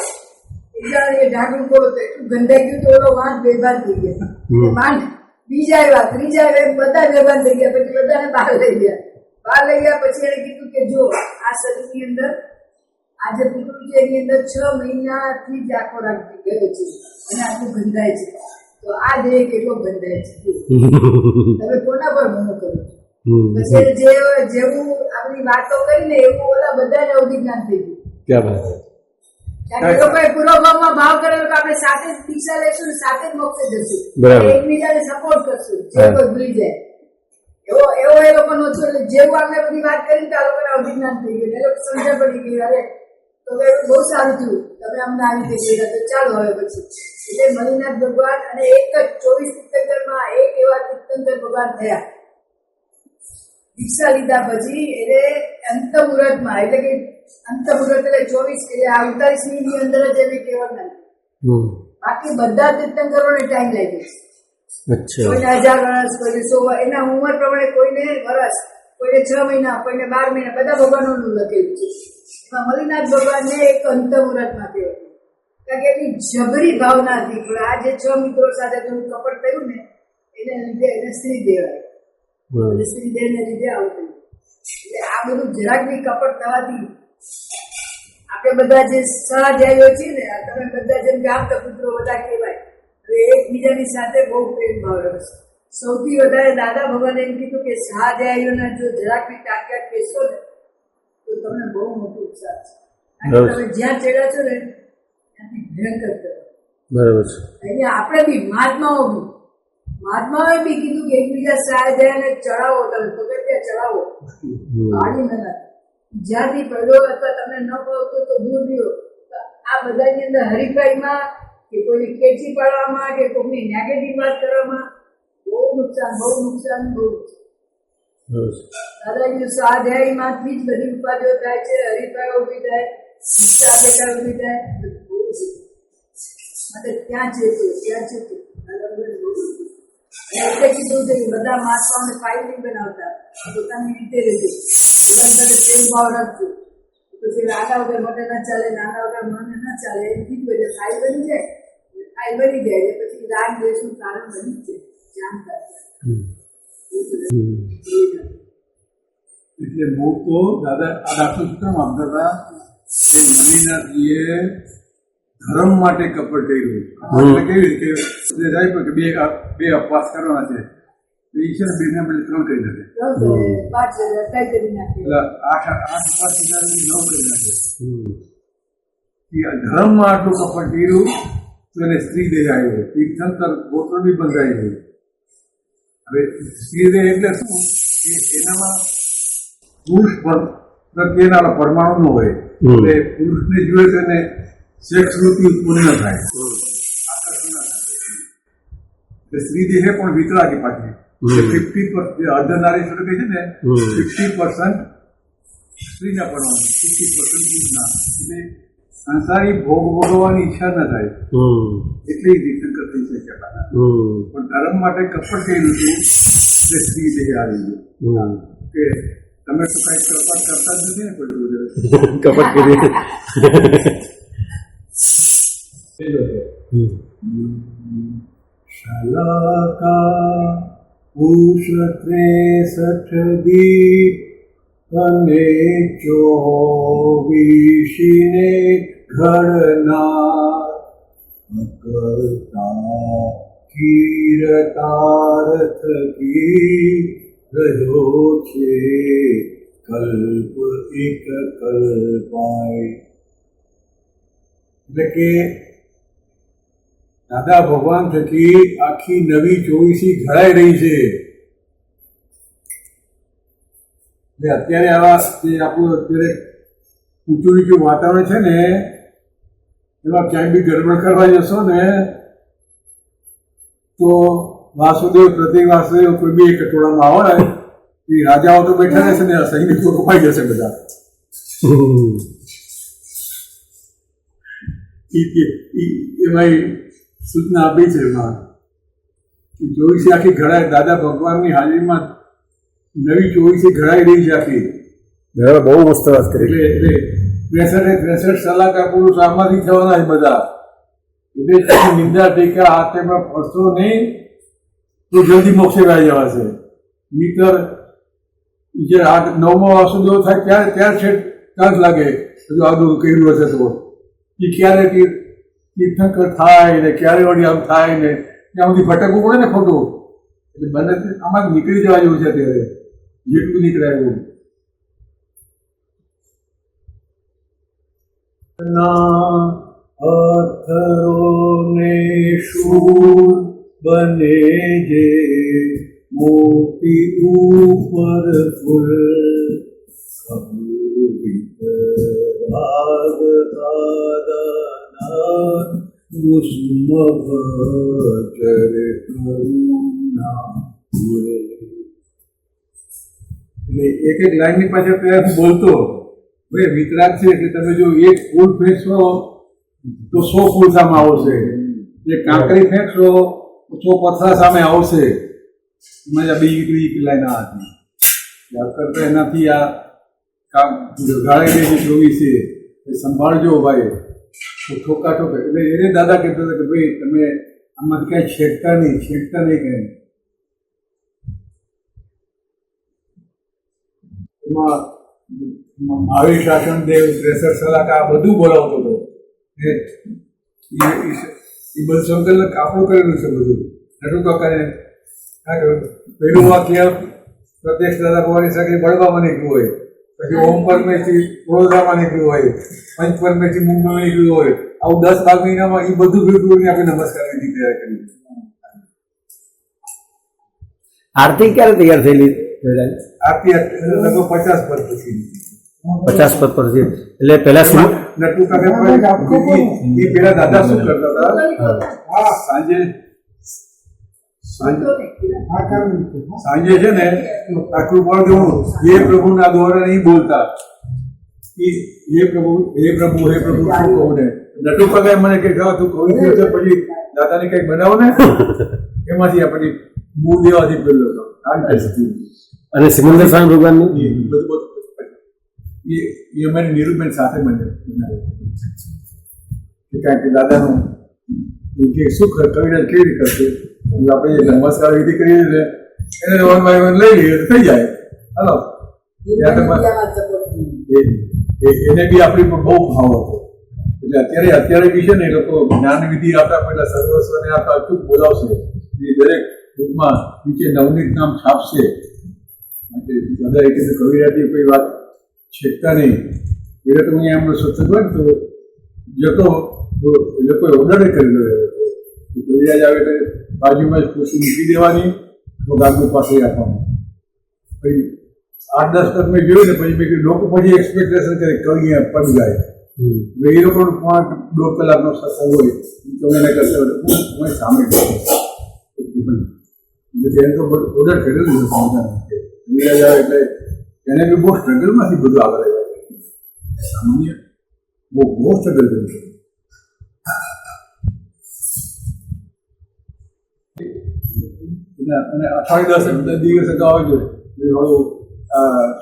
એકદમ એ ઢાંકણું ખોલો તો એટલું ગંધાઈ ગયું તો ઓલો વાંક બેભાન થઈ ગયા. માંડ બીજા આવ્યા, ત્રીજા આવ્યા, બધા બેભાન થઈ ગયા. પછી બધાને બહાર લઈ ગયા. બહાર લઈ ગયા પછી એને કીધું કે જો આ શરીરની અંદર આ જે પૂતળું છે એની અંદર 6 મહિનાથી જ આખો રાખી ગયો છે અને આટલું ગંધાય છે. તો આ દેહ કેટલો ગંધાય છે તમે કોના પર મનો કરો છો? પછી જેવું આપણી વાતો કરીને એવું ઓલા બધાને અવધિજ્ઞાન થઈ ગયું. ક્યાં વાત. કારણ કે લોકોએ પૂર્વભાવમાં ભાવ કરેલો કે આપણે સાથે જ દીક્ષા લઈશું ને સાથે જ મોક્ષે જશું, બરાબર. એકબીજાને સપોર્ટ કરશું, જે કોઈ ભૂલી જાય એવો એ લોકોનો હતો. એટલે જેવું આપણે બધી વાત કરી તો આ લોકોને અભિજ્ઞાન થઈ ગયું. એ લોકો સમજણ પડી ગઈ અરે તો બહુ સારું થયું તમે અમને આવી રીતે કહ્યું તો ચાલો હવે પછી. એટલે મલ્લિનાથ ભગવાન અને એક જ 24 તીર્થંકરમાં એક એવા તીર્થંકર ભગવાન થયા દીક્ષા લીધા પછી. એટલે અંત મુહૂર્તમાં એટલે કે અંત મુહૂર્ત એટલે 24 એટલે 48 મિનિટની અંદર જ એને કહેવાના. બાકી બધા તીર્થંકરોને ટાઈમ લાગ્યો. કોઈને 1000 વર્ષ, કોઈને 100, એના ઉંમર પ્રમાણે કોઈને વર્ષ, કોઈને 6 મહિના, કોઈને 12 મહિના, બધા ભગવાનોનું લખેલું છે. એમાં મલ્લિનાથ ભગવાનને એક અંત મુહૂર્તમાં થયો કારણ કે એની જબરી ભાવના હતી. પણ આ જે 6 મિત્રો સાથે થોડું કપટ થયું ને એને લીધે એને સ્ત્રી દેવાય. સ્ત્રી દેહને લીધે આવું થયું. એટલે આ બધું જરાક બી કપટ થવાથી આપણે બધા જે સહાધ્યાયીઓ છીએ ને તમે બધા જેમ કે આપતા પુત્રો બધા કહેવાય એકબીજાની સાથે બહુ પ્રેમ ભાવ રહ્યો છે. સૌથી વધારે દાદા ભગવાને એમ કીધું કે સહાધ્યાયીઓના જો જરાક બી ટાંક્યા કહેશો ને તો તમને બહુ મોટું ઉત્સાહ છે. કારણ કે તમે જ્યાં ચડ્યા છો ને ત્યાંથી ભયંકર કરો. બરાબર છે. અહીંયા આપણે બી મહાત્માઓએ બી કીધું કે એકબીજા સહાધ્યાયને ચડાવો, તમે પગથિયા ચડાવો, પાડી ન જ્યાંથી પડ્યો અથવા તમને ન ભાવતો તો દૂર રહ્યો. આ બધાની અંદર હરીફાઈમાં કે કોઈ ખેંચી પાડવામાં કે કોઈની નેગેટિવ વાત કરવામાં બહુ નુકસાન. દાદાજી સ્વાધ્યાયમાંથી જ બધી ઉપાધિઓ થાય છે, હરીફાઈઓ ઉભી થાય, ઈચ્છા અપેક્ષા ઉભી થાય. માટે ત્યાં છે એટલે કીધું છે કે બધા મહાત્માઓને ફાઇલ નહીં બનાવતા, પોતાની રીતે રહેજો, પોતાની સાથે પ્રેમ ભાવ રાખજો. પછી નાના વગર મોટે ના ચાલે, નાના વગર મને ના ચાલે એમ કીધું એટલે ફાઇલ બની જાય. ફાઇલ બની જાય એટલે પછી રાગ દ્વેષનું કારણ બની જ છે જાણતા. એટલે બહુ તો દાદા આ દાખલો શું આપતા હતા કે મલ્લિનાથજીએ ધર્મ માટે કપટ કર્યું. એટલે કેવી રીતે જાય કે બે અપવાસ કરવાના છે ઈશ્વર 2 ને બદલે 3 કરી નાખે. 5 કરી નાખે એટલે 8 અપવાસ 9 કરી નાખે. ધર્મમાં આટલું કપટ કર્યું તો એને સ્ત્રી દેહ આવ્યો, તીર્થંકર ગોત્ર બી બંધાઈ ગયું. હવે સ્ત્રી દેહ એટલે શું કે એનામાં પુરુષ પ્રત્યેના પરમાણુ નો હોય એટલે પુરુષને જુએ તો એને સેક્સ વૃત્તિ ઉત્પન્ન ન થાય, આકર્ષણ ન થાય. સ્ત્રી દેહ પણ વિતરાગી પાછી 50% અર્ધનારીશ્વર કહે છે ને 50% સ્ત્રીના પરમાણુ, 50% પુરુષના. એટલે સંસારી ભોગ ભોગવવાની ઈચ્છા ન થાય એટલી તીર્થંકર થઈ શકે પણ ધર્મ માટે કપટ કર્યું હતું એટલે સ્ત્રી દેહ આવી ગયું કે તમે તો કઈ કપટ કરતા જ નથી ને કોઈ કપટ કરી શાલાકા પુષ 63 દી અને 24 ને ઘડનાર કરતા કીર્તાર્થ કી રહ્યો છે કલ્પ એક કલ્પાય. એટલે કે દાદા ભગવાન થકી આખી નવી 24 ઘડાઈ રહી છે. એટલે અત્યારે આવા જે આપણું અત્યારે ઊંચું નીચું વાતાવરણ છે ને એમાં ક્યાંય બી ગડબડ કરવા જશો ને તો વાસુદેવ પ્રતિ વાસુદેવ કોઈ બી એક ટોળામાં આવે ને એ રાજાઓ તો બેઠા રહેશે ને સૈનિકો કપાઈ જશે બધા. એમાં સૂચના આપી છે એમાં 24 આખી ઘડાય દાદા ભગવાનની હાજરીમાં નવી 24 ઘડાઈ રહી છે આખી. બહુ મસ્ત વાત કરી. એટલે 63 સલાહકાર પુરુષ આમાંથી થવાના જ બધા. એટલે નિંદા ટીકા આ તેમાં ફરશો નહીં તો જલ્દી મોક્ષે આવી જવાશે. નીતર જે આ 9મો વાસુદેવ થાય ત્યારે છે ત્યાં જ લાગે બધું આગળ કર્યું હશે તો એ ક્યારે તીર્થંકર થાય ને ક્યારે વળી આમ થાય ને ત્યાં સુધી ભટકવું પડે ને ખોટું. એટલે બંને આમાં નીકળી જવા જેવું છે અત્યારે જેટલું નીકળે એવું. અથરોને શૂર બને જે મોતી ઉપર ફૂલ એક એક લાઈનની પાછળ ત્યારે બોલતો ભાઈ વિતરાગ છે કે તમે જો એક ફૂલ ફેંકશો તો 100 ફૂલ સામે આવશે, એક કાંકરી ફેંકશો તો 100 પથરા સામે આવશે. એમાં બીજી લાઈન આ હતી કરતા એનાથી આ કામ ગાળેલી 24 છે એ સંભાળજો ભાઈ ઠોકા ઠોકા. એટલે એને દાદા કહેતા હતા કે ભાઈ તમે આમાં ક્યાંય છેડતા નહીં કંઈ. એમાં મહાવીર શાસન દેવ 63 સલાહકાર આ બધું બોલાવતો હતો. એ બધું શંકરને કાપડું કરેલું છે બધું નટુ કાકાને. પહેલું વાક્ય પ્રત્યક્ષ દાદા ભગવાનની સાથે બળવામાં નીકળ્યું હોય, પછી ઓમ પરમેશથી વડોદરામાં નીકળ્યું હોય, પંચ પરમેશથી મુંબઈમાં નીકળ્યું હોય. આવું 10 ભાગ મહિનામાં એ બધું ભેગું આપણે નમસ્કાર વિધિ તૈયાર કરી. આરતી ક્યારે તૈયાર થયેલી? આરતી લગભગ 50 પદ પછી 50 પદ પછી. એટલે પેલા નટુ કાકા એ પેલા દાદા શું કરતા હતા સાંજે છે ને આખું પણ જોવું હે પ્રભુના દ્વારા નહીં બોલતા હે પ્રભુ શું કહું ને. નટુ કાકાએ મને કે તું કહું છે પછી દાદાને કંઈક બનાવો ને એમાંથી આપણી મૂળ દેવાથી પેલો હતો. અને સિમંદર સ્વામી ભગવાનનું બધું એ અમારી નીરુબેન સાથે મને કારણ કે દાદાનું કે શું કવિતા કેવી રીતે કરશે આપણે જે નમસ્કાર વિધિ કરીએ છીએ એને 1 by 1 લઈ લઈએ થઈ જાય. હાલો એને બી આપણી પર બહુ ભાવ હતો. એટલે અત્યારે બી છે ને એ લોકો જ્ઞાન વિધિ આપતા પહેલા સર્વસ્વને આપતા અચૂક બોલાવશે એ દરેક ગ્રુપમાં નીચે નવનીત નામ છાપશે. બધા એ કીધું કવિરાથી કોઈ વાત છેકતા નહીં. પહેલાં તો અહીંયા એમનો સત્સંગ હોય ને તો જતો એ લોકોએ ઓર્ડર કરેલો કવિરાજ આવે એટલે બાજુમાં જ ખુશી મૂકી દેવાની તો ગાગુ પાસે આપવાનું. પછી 8-10 તક મેં જોયું ને પછી મેં કીધું લોકો પછી એક્સપેક્ટેશન કરે કવિ અહીંયા પદ ગાય. એ લોકોનો 1.5 કલાકનો સત્સંગ હોય તમે એને કરતા હું સામે એને તો ઓર્ડર કરેલું કવિરાજ આવે એટલે એને બી બહુ સ્ટ્રગલમાંથી બધું આગળ આવ્યા. સામાન્ય બહુ સ્ટ્રગલ કર્યું છે. અને અઠવાડિયે 10 દિવસ અગાઉ જ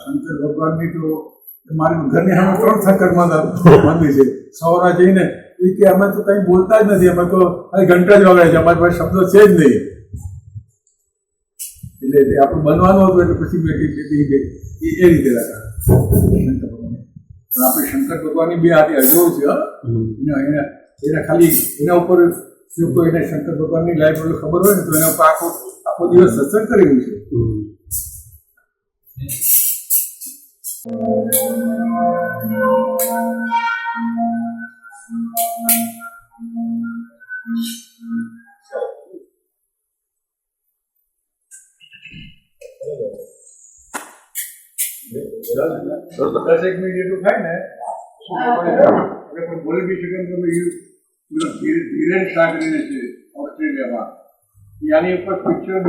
શંકર ભગવાનની તો મારી ઘરની સામે 3 શંકર મંદિર છે. સવારે જઈને એ કે અમે તો કંઈ બોલતા જ નથી, અમે તો ખાલી ઘંટા જ વગાડે છે, અમારી પાસે શબ્દો છે જ નહીં. એટલે આપણું બનવાનું હતું એટલે પછી મેં એ રીતે રાખા શંકર ભગવાન. પણ આપણે શંકર ભગવાનની બે હાથી અજોડ છે. એના ખાલી એના ઉપર જો કોઈ એને શંકર ભગવાનની લાઈફ ખબર હોય ને તો એના ઉપર આખો દિવસ સત્સંગ કરેલું છે. દસ એક મિનિટ એટલું થાય ને પણ બોલી બી શકે. તમે ધીરેન શાહ કરીને છે ઓસ્ટ્રેલિયામાં, આની ઉપર પિક્ચર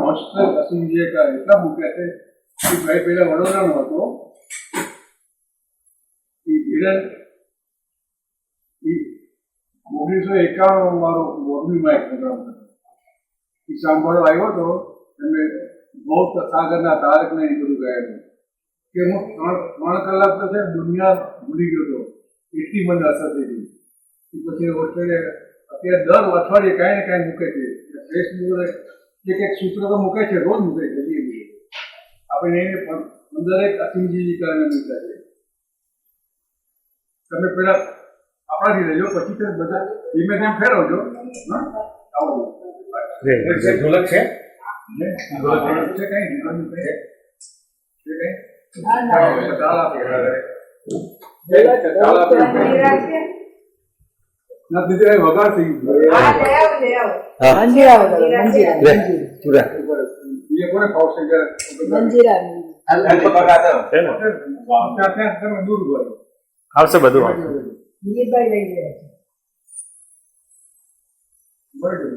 હોસ્ટેલ અસીમજીએ એટલા મૂક્યા છે કે ભાઈ પહેલા વડોદરાનો હતો. ધીરેન 1951 મારો મોરબીમાં એક પ્રોગ્રામ હતો. એ સાંભળવા આવ્યો હતો. એમને બહુ સાગરના તારકને એ બધું ગાયેલું કે હું 3 કલાક તો છે દુનિયા ભૂલી ગયો હતો, એટલી મને અસર થઈ ગઈ. પછી ઓસ્ટ્રેલિયા અત્યારે દર અઠવાડિયે કાંઈ ને કાંઈ મૂકે છે. ફેસબુક એક સૂત્ર તો મૂકે છે, રોજ મૂકે છે. આપણે એને 15 અસીમજી કરીને મૂક્યા છે. તમે પેલા આપણાથી લેજો, પછી તો બધા ધીમે ધીમે ફેરવજો. ઢોલક છે વગાડ થઈ કોને ફાવશે દૂર આવશે બધું દિલીપભાઈ લઈ ગયા છે. બરાબર.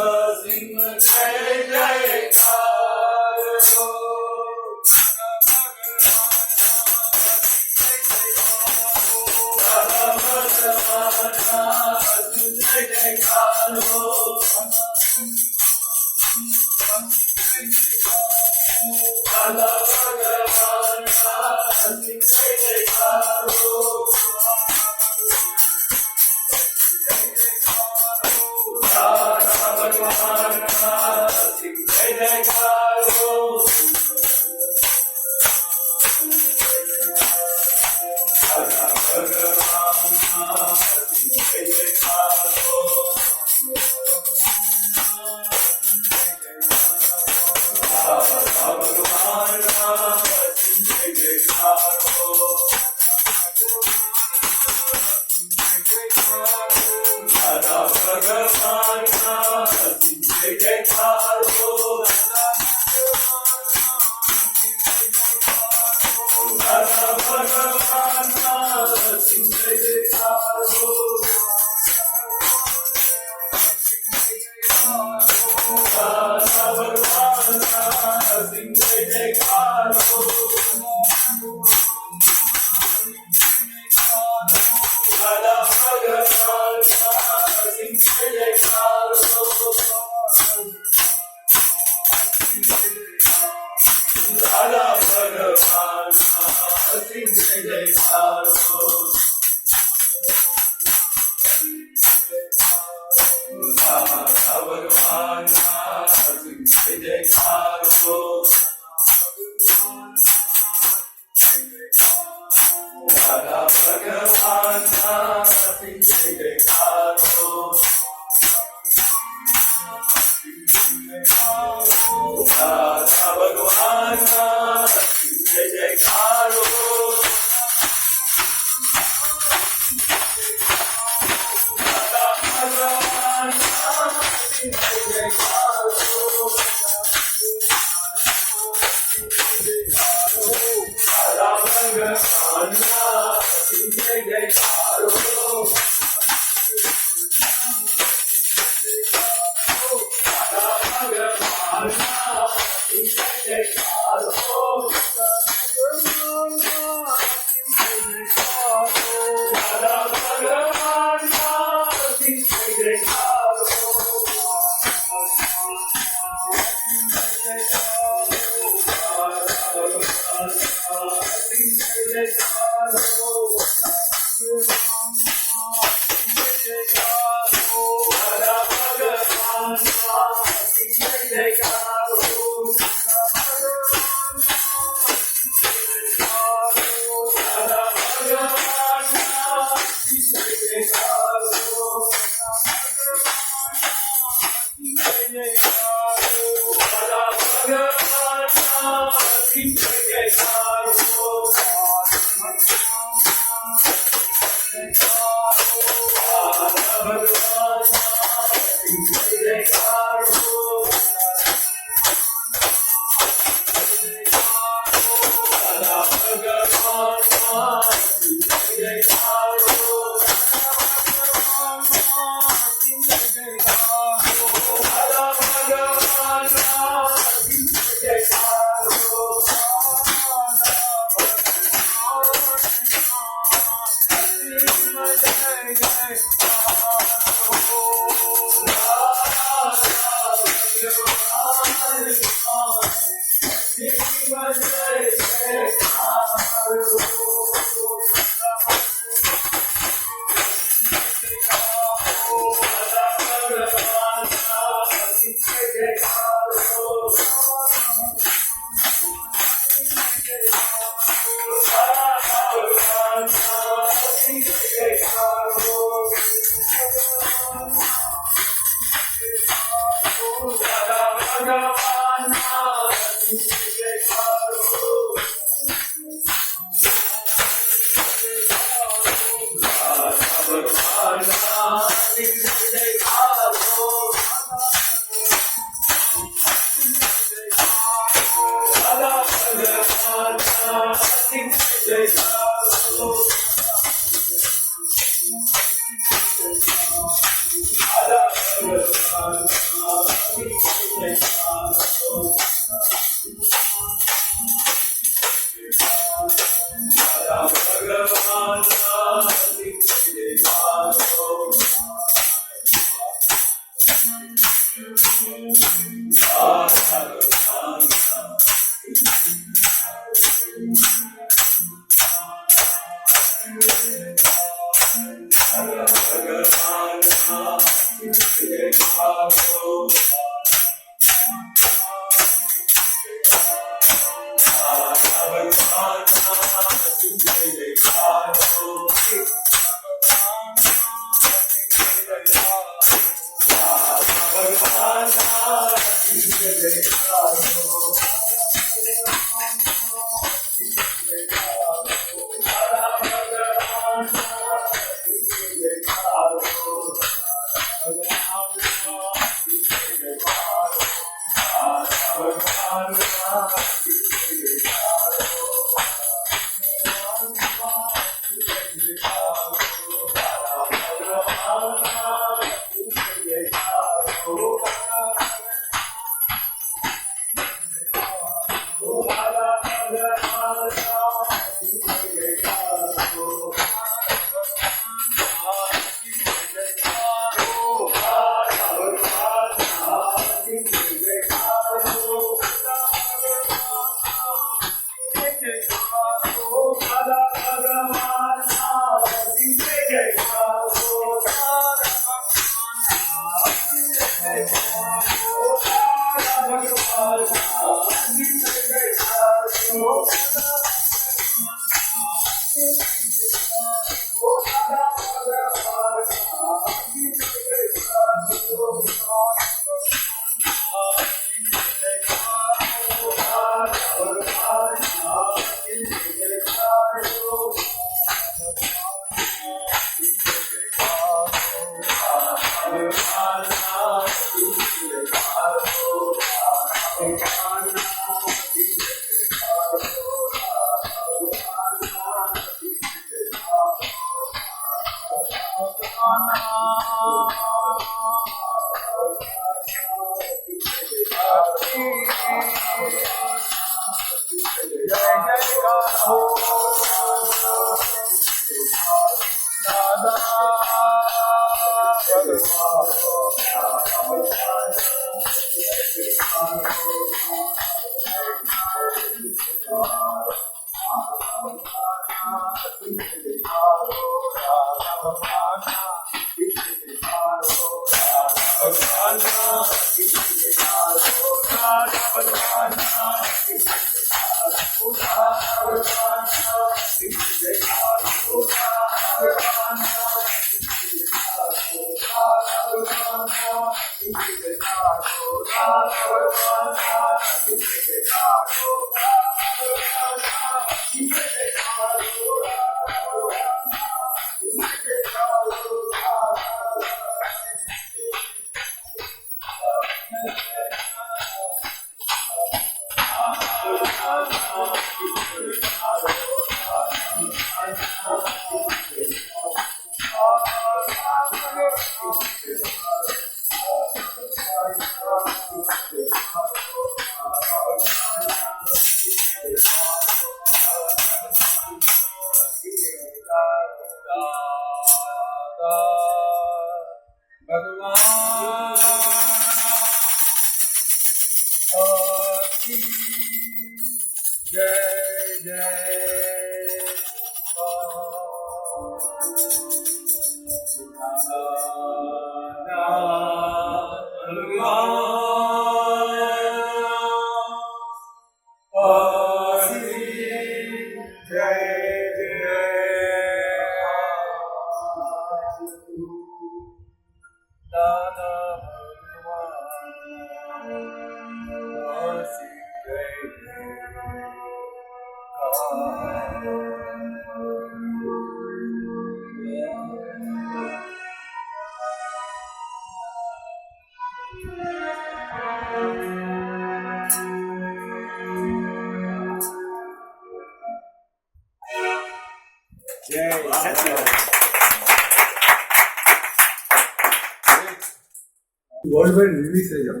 વર્લ્ડ વાઇડ રિલીઝ થઈ જાય.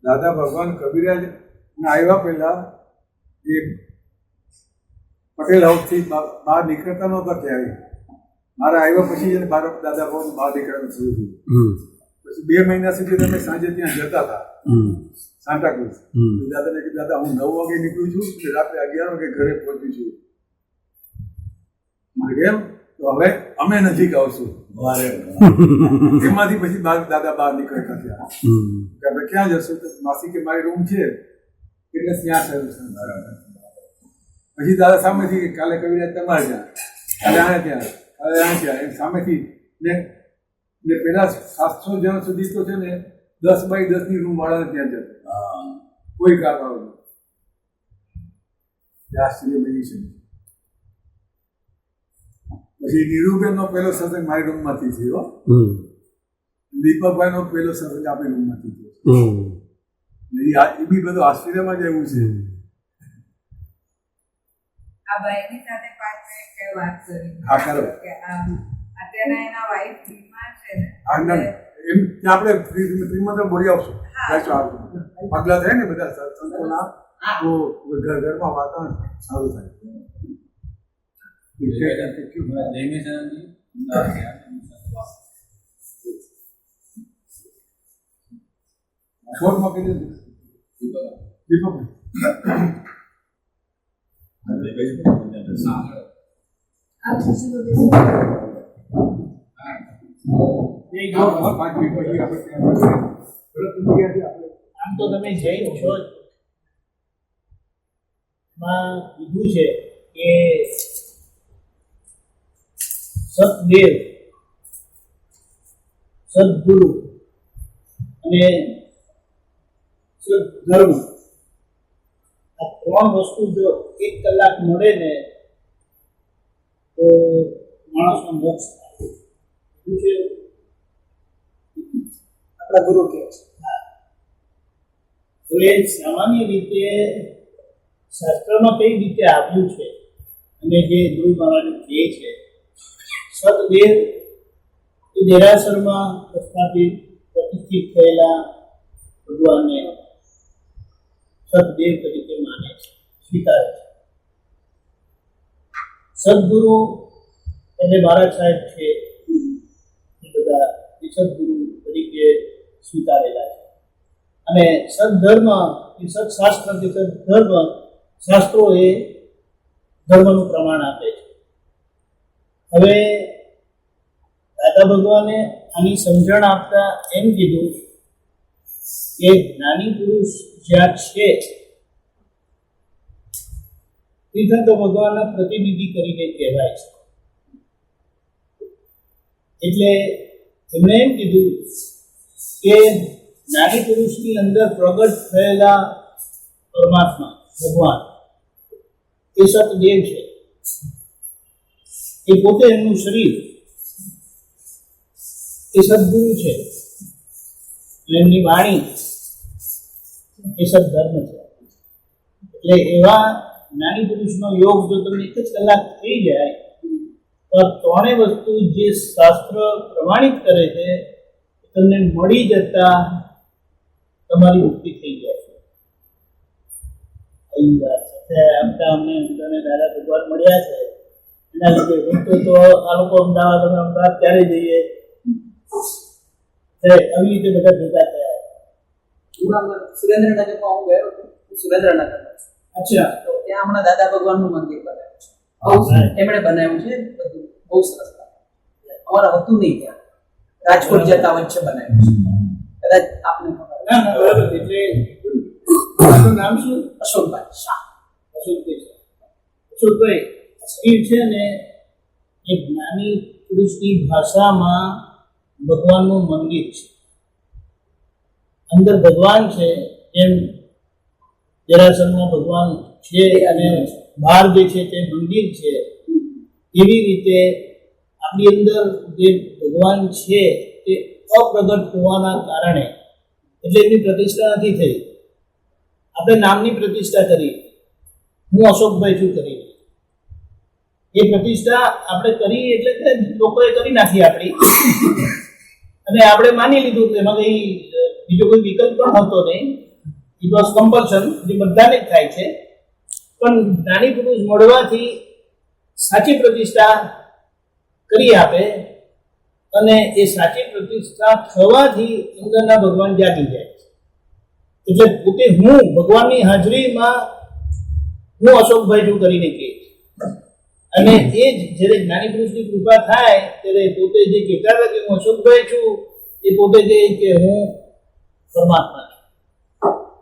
દાદા ભગવાન કબીરાજ આવ્યા પહેલા એ પટેલ હાઉસથી બહાર નીકળતા નહોતા ક્યારેય. મારા આવ્યા પછી એને દાદા ભગવાન બહાર નીકળવાનું શરૂ થયું. પછી 2 મહિના સુધી તમે સાંજે ત્યાં જતા હતા સાંતાક્રુઝ. દાદાને કીધું, દાદા હું 9 વાગે નીકળું છું, રાત્રે 11 વાગે ઘરે પહોંચું છું. મારે કેમ? તો હવે અમે નજીક આવશું. એમાંથી પછી દાદા બહાર નીકળતા થયા કે આપણે ક્યાં જશું? તો માસી કે મારી રૂમ છે એટલે ત્યાં થયું. પછી દાદા સામેથી કાલે કવિરાજ તમારે ત્યાં, કાલે આને ત્યાં, કાલે આને ત્યાં, એમ સામેથી ને પેલા 700 જણ સુધી તો છે ને 10 બાય 10 ની રૂમ વાળાને ત્યાં જતા, કોઈ કારણો આશ્ચર્ય બની છે. પછી નીરુબેન નો પહેલો સત્સંગ મારી રૂમમાંથી થયો. દીપકભાઈ નો પહેલો સત્સંગ આપણી રૂમમાંથી થયો. એ બી બધું આશ્ચર્યમાં જ એવું છે. આ ભાઈની સાથે 5 મિનિટ વાત કરી. હા, કરો. કે અત્યારે એના વાઈફ બીમાર છે ને, એમ આપણે ફ્રીમાં તો બોલી આવશું. પગલા થાય ને બધા સત્સંગોના, તો ઘરમાં વાતાવરણ સારું થાય. આમ તો તમે જૈન છો જ. એમાં કીધું છે કે સદદેવ, સદગુરુ અને સદધર્મ ત્રણ વસ્તુ જો 1 કલાક મળે ને તો માણસનો મોક્ષ થાય. શું છે? આપણા ગુરુ કહે છે. તો એ સામાન્ય રીતે શાસ્ત્રમાં કઈ રીતે આવ્યું છે અને જે ગુરુ મહારાજ કહે છે, સતદેવ એ દેરાસરમાં સ્થાપિત પ્રતિષ્ઠિત થયેલા ભગવાનને સતદેવ તરીકે માને છે, સ્વીકારે છે. સદગુરુ એટલે મહારાજ સાહેબ છે એ બધા એ સદગુરુ તરીકે સ્વીકારેલા છે. અને સદધર્મ એ સત્શાસ્ત્ર કે સદધર્મ શાસ્ત્રો એ ધર્મનું પ્રમાણ આપે છે. હવે દાદા ભગવાને આની સમજણ આપતા એમ કીધું કે જ્ઞાની પુરુષ જ્યાં છે તીર્થંકર ભગવાનના પ્રતિનિધિ કરીને કહેવાય છે. એટલે એમણે એમ કીધું કે જ્ઞાની પુરુષની અંદર પ્રગટ થયેલા પરમાત્મા ભગવાન એ સતદેવ છે. એ પોતે એમનું શરીર એ સદગુરુ છે. એમની વાણી એ સદધર્મ છે. એટલે એવા જ્ઞાની પુરુષનો યોગ જો તમને 1 જ કલાક થઈ જાય તો ત્રણેય વસ્તુ જે શાસ્ત્ર પ્રમાણિત કરે છે તમને મળી જતા તમારી મુક્તિ થઈ જાય છે. આવી વાત છે. અમને દાદા ભગવાન મળ્યા છે એના લીધે તો આ લોકો અમદાવાદ ક્યારે જઈએ આવી રીતે બધા ભેગા થયા. સુરેન્દ્રનગરમાં હું ગયો હતો. સુરેન્દ્રનગર. અચ્છા. તો ત્યાં હમણાં દાદા ભગવાનનું મંદિર બનાવ્યું છે. એમણે બનાવ્યું છે. બધું બહુ સરસ લાગે. અમારે હતું નહીં ત્યાં. રાજકોટ જતા વચ્ચે બનાવ્યું છે. કદાચ આપને ખબર. એટલે આપનું નામ શું? અશોકભાઈ શાહ. અશોકભાઈ શરીર છે ને એ જ્ઞાની પુરુષની ભાષામાં ભગવાનનું મંદિર છે. અંદર ભગવાન છે, જેમ દેરાસરમાં ભગવાન છે અને બહાર જે છે તે મંદિર છે, એવી રીતે આપણી અંદર જે ભગવાન છે તે અપ્રગટ હોવાના કારણે એટલે એમની પ્રતિષ્ઠા નથી થઈ. આપણે નામની પ્રતિષ્ઠા કરી, હું અશોકભાઈ છું કરી. એ પ્રતિષ્ઠા આપણે કરી એટલે કે લોકોએ કરી નાખી આપણી, અને આપણે માની લીધું કે એમાં કઈ બીજો કોઈ વિકલ્પ પણ હતો નહીં. ઇટ વોઝ કમ્પલ્શન, જે બધાને જ થાય છે. પણ જ્ઞાની પુરુષ મળવાથી સાચી પ્રતિષ્ઠા કરી આપે, અને એ સાચી પ્રતિષ્ઠા થવાથી અંદરના ભગવાન જાગી જાય છે. એટલે પોતે હું ભગવાનની હાજરીમાં હું અશોકભાઈ છું કરીને કહે. અને એ જ જ્યારે જ્ઞાની પુરુષની કૃપા થાય ત્યારે પોતે જે કહેતા હતા કે હું અશોકભાઈ છું એ પોતે કહે કે હું પરમાત્મા છું.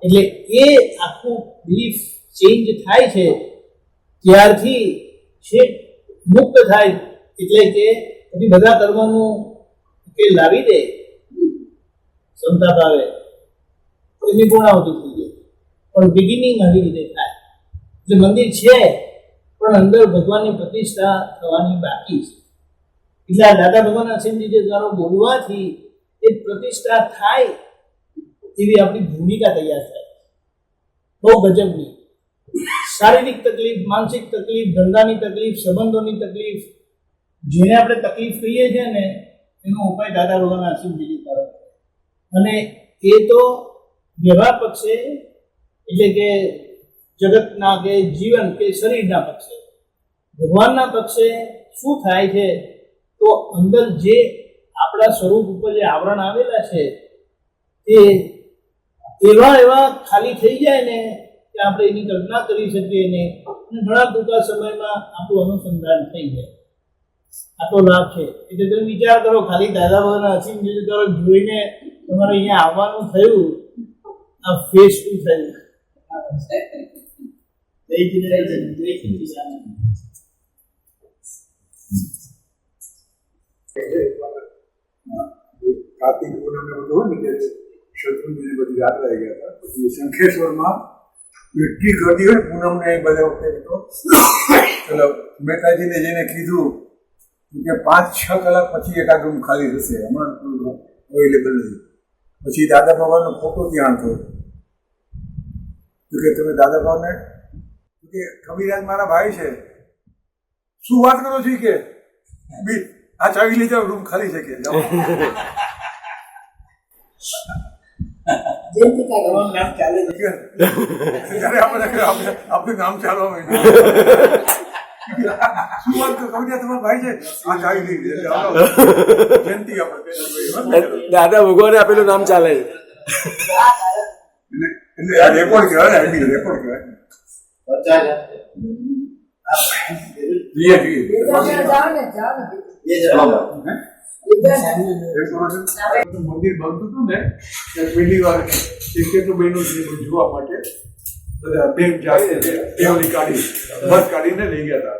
એટલે એ આખું બિલીફ ચેન્જ થાય છે. ત્યારથી છેક મુક્ત થાય, એટલે કે પછી બધા કર્મનું ઉકેલ લાવી દે ક્ષમતા ભાવે એની પૂર્ણાવતી થઈ જાય. પણ બિગિનિંગ આવી રીતે થાય. એટલે મંદિર છે પણ અંદર ભગવાનની પ્રતિષ્ઠા થવાની બાકી છે. એટલે આ દાદા ભગવાન અસીમજી દ્વારા બોલવાથી એ પ્રતિષ્ઠા થાય એવી આપણી ભૂમિકા તૈયાર થાય. બહુ ગજબની શારીરિક તકલીફ, માનસિક તકલીફ, ધંધાની તકલીફ, સંબંધોની તકલીફ, જેને આપણે તકલીફ કહીએ છીએ ને એનો ઉપાય દાદા ભગવાન અસીમજી કરે. અને એ તો વ્યવહાર પક્ષે એટલે કે જગતના કે જીવન કે શરીરના પક્ષે. ભગવાનના પક્ષે શું થાય છે તો અંદર જે આપણા સ્વરૂપ ઉપર જે આવરણ આવેલા છે તે એવા ખાલી થઈ જાય ને કે આપણે એની કલ્પના કરી શકીએ ને, અને ઘણા ટૂંકા સમયમાં આપણું અનુસંધાન થઈ જાય. આટલો લાભ છે. એટલે તમે વિચાર કરો, ખાલી દાદા ભગવાન અસીમ જોઈને તમારે અહીંયા આવવાનું થયું, આ ફેસ શું થયું. કાર્તિક પૂનમને બધું હોય ને ત્યારે શત્રુંજની બધી યાત્રા ગયા હતા. પછી શંખેશ્વરમાં એટલી ગરદી હોય પૂનમને એ બધા વખતે તો એટલે મહેતાજીને જેને કીધું કે 5-6 કલાક પછી એકાદ રૂમ ખાલી થશે, હમણાં અવેલેબલ નથી. પછી દાદા બાબાનો ફોટો ત્યાં હતો કે તમે દાદા બાબાને કે કબીરાજ મારા ભાઈ છે, શું વાત કરો છો કે આ ચાવી લઈ જાઓ, રૂમ ખાલી છે કે જાઓ. જયંતિ કાકા તમારું નામ ચાલે છે. ત્યારે આપણે નામ ચાલવા માંડ્યું. શું વાત કરો કબીરાજ તમારા ભાઈ છે, આ ચાવી લઈ જાઓ, જયંતિ આપણે દાદા ભગવાને આપેલું નામ ચાલે છે. એટલે આ રેકોર્ડ કહેવાય ને, રેકોર્ડ કહેવાય. જોઈએ જાઓ ને મંદિર બનતું હતું ને પહેલી વાર કેટલું બન્યું છે જોવા માટે બધા બેન જાય ટેવલી કાઢી બસ કાઢીને લઈ ગયા હતા.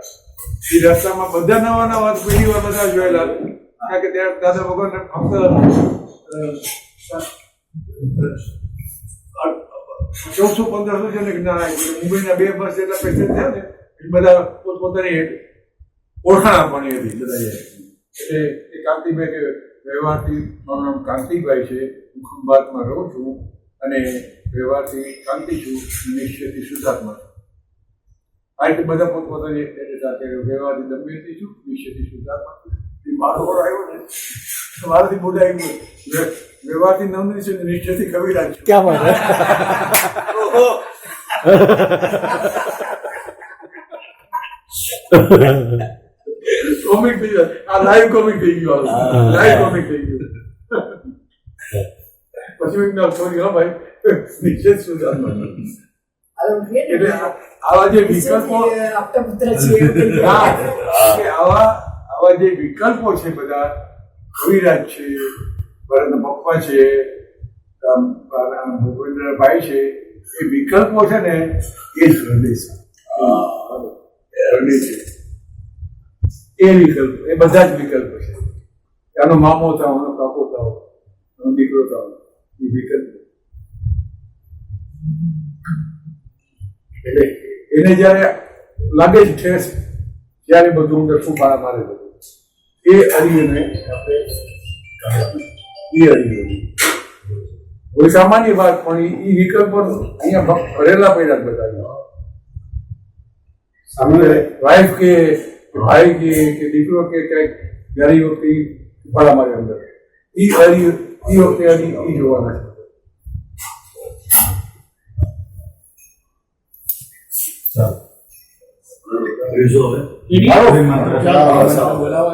એ રસ્તામાં બધા નવા નવા પહેલી વાર બધા જોયેલા, કારણ કે ત્યાં દાદા ભગવાનને ફક્ત 1400-1500 જણ જ્ઞાન આવ્યું. મુંબઈના 2 બસ એટલા પેસેન્જ થયા ને બધા પોતપોતાની ઓળખાણ આપવાની હતી બધા. એટલે એ કાંતિભાઈ કે વ્યવહારથી મારું નામ કાંતિભાઈ છે, હું ખંભાતમાં રહું છું અને વ્યવહારથી કાંતિ છું, નિશ્ચયથી શુદ્ધાત્મા છું. આ રીતે બધા પોતપોતાની સાથે વ્યવહારથી દંભેથી છું, નિશ્ચયથી શુદ્ધાત્મા છું. એ મારો ઓર આવ્યો ને મારાથી બોલાઈ ગયું, વ્યવહારથી નવની છે, નિશ્ચયથી કવિરાજ છું. ક્યાં વાત કોમિક થઈ જાય, આ લાઈવ કોમિક થઈ ગયું, લાઈવ કોમિક થઈ ગયું. પછી એક નામ સોરી હા ભાઈ નિશ્ચિત સુધારવા. એટલે આવા જે વિકલ્પો આપતા પુત્ર છે આવા જે વિકલ્પો છે બધા, કવિરાજ છે, ભરતના પપ્પા છે, ભૂપેન્દ્રભાઈ છે, એ વિકલ્પો છે ને એ જ હૃદય છે. એ વિકલ્પ, એ બધા જ વિકલ્પો છે. એનો મામો થાવ, એનો કાકો થાવ, એનો દીકરો થાવ, એ વિકલ્પ. એટલે એને જયારે લાગે છે ઠેસ, ત્યારે બધું અંદર ફૂફાડા મારે બધું એ અડીને આપણે એ અડી કોઈ સામાન્ય વાત, પણ એ વિકલ્પો અહીંયા ભરેલા પડ્યા જ બધા. સામે વાઈફ કે ભાઈ કે દીકરો કે કંઈક ગરી વખતે ફૂફાડા મારે અંદર એ અડી, એ વખતે અડી એ જોવાના છે. ચાલો. બોલાવો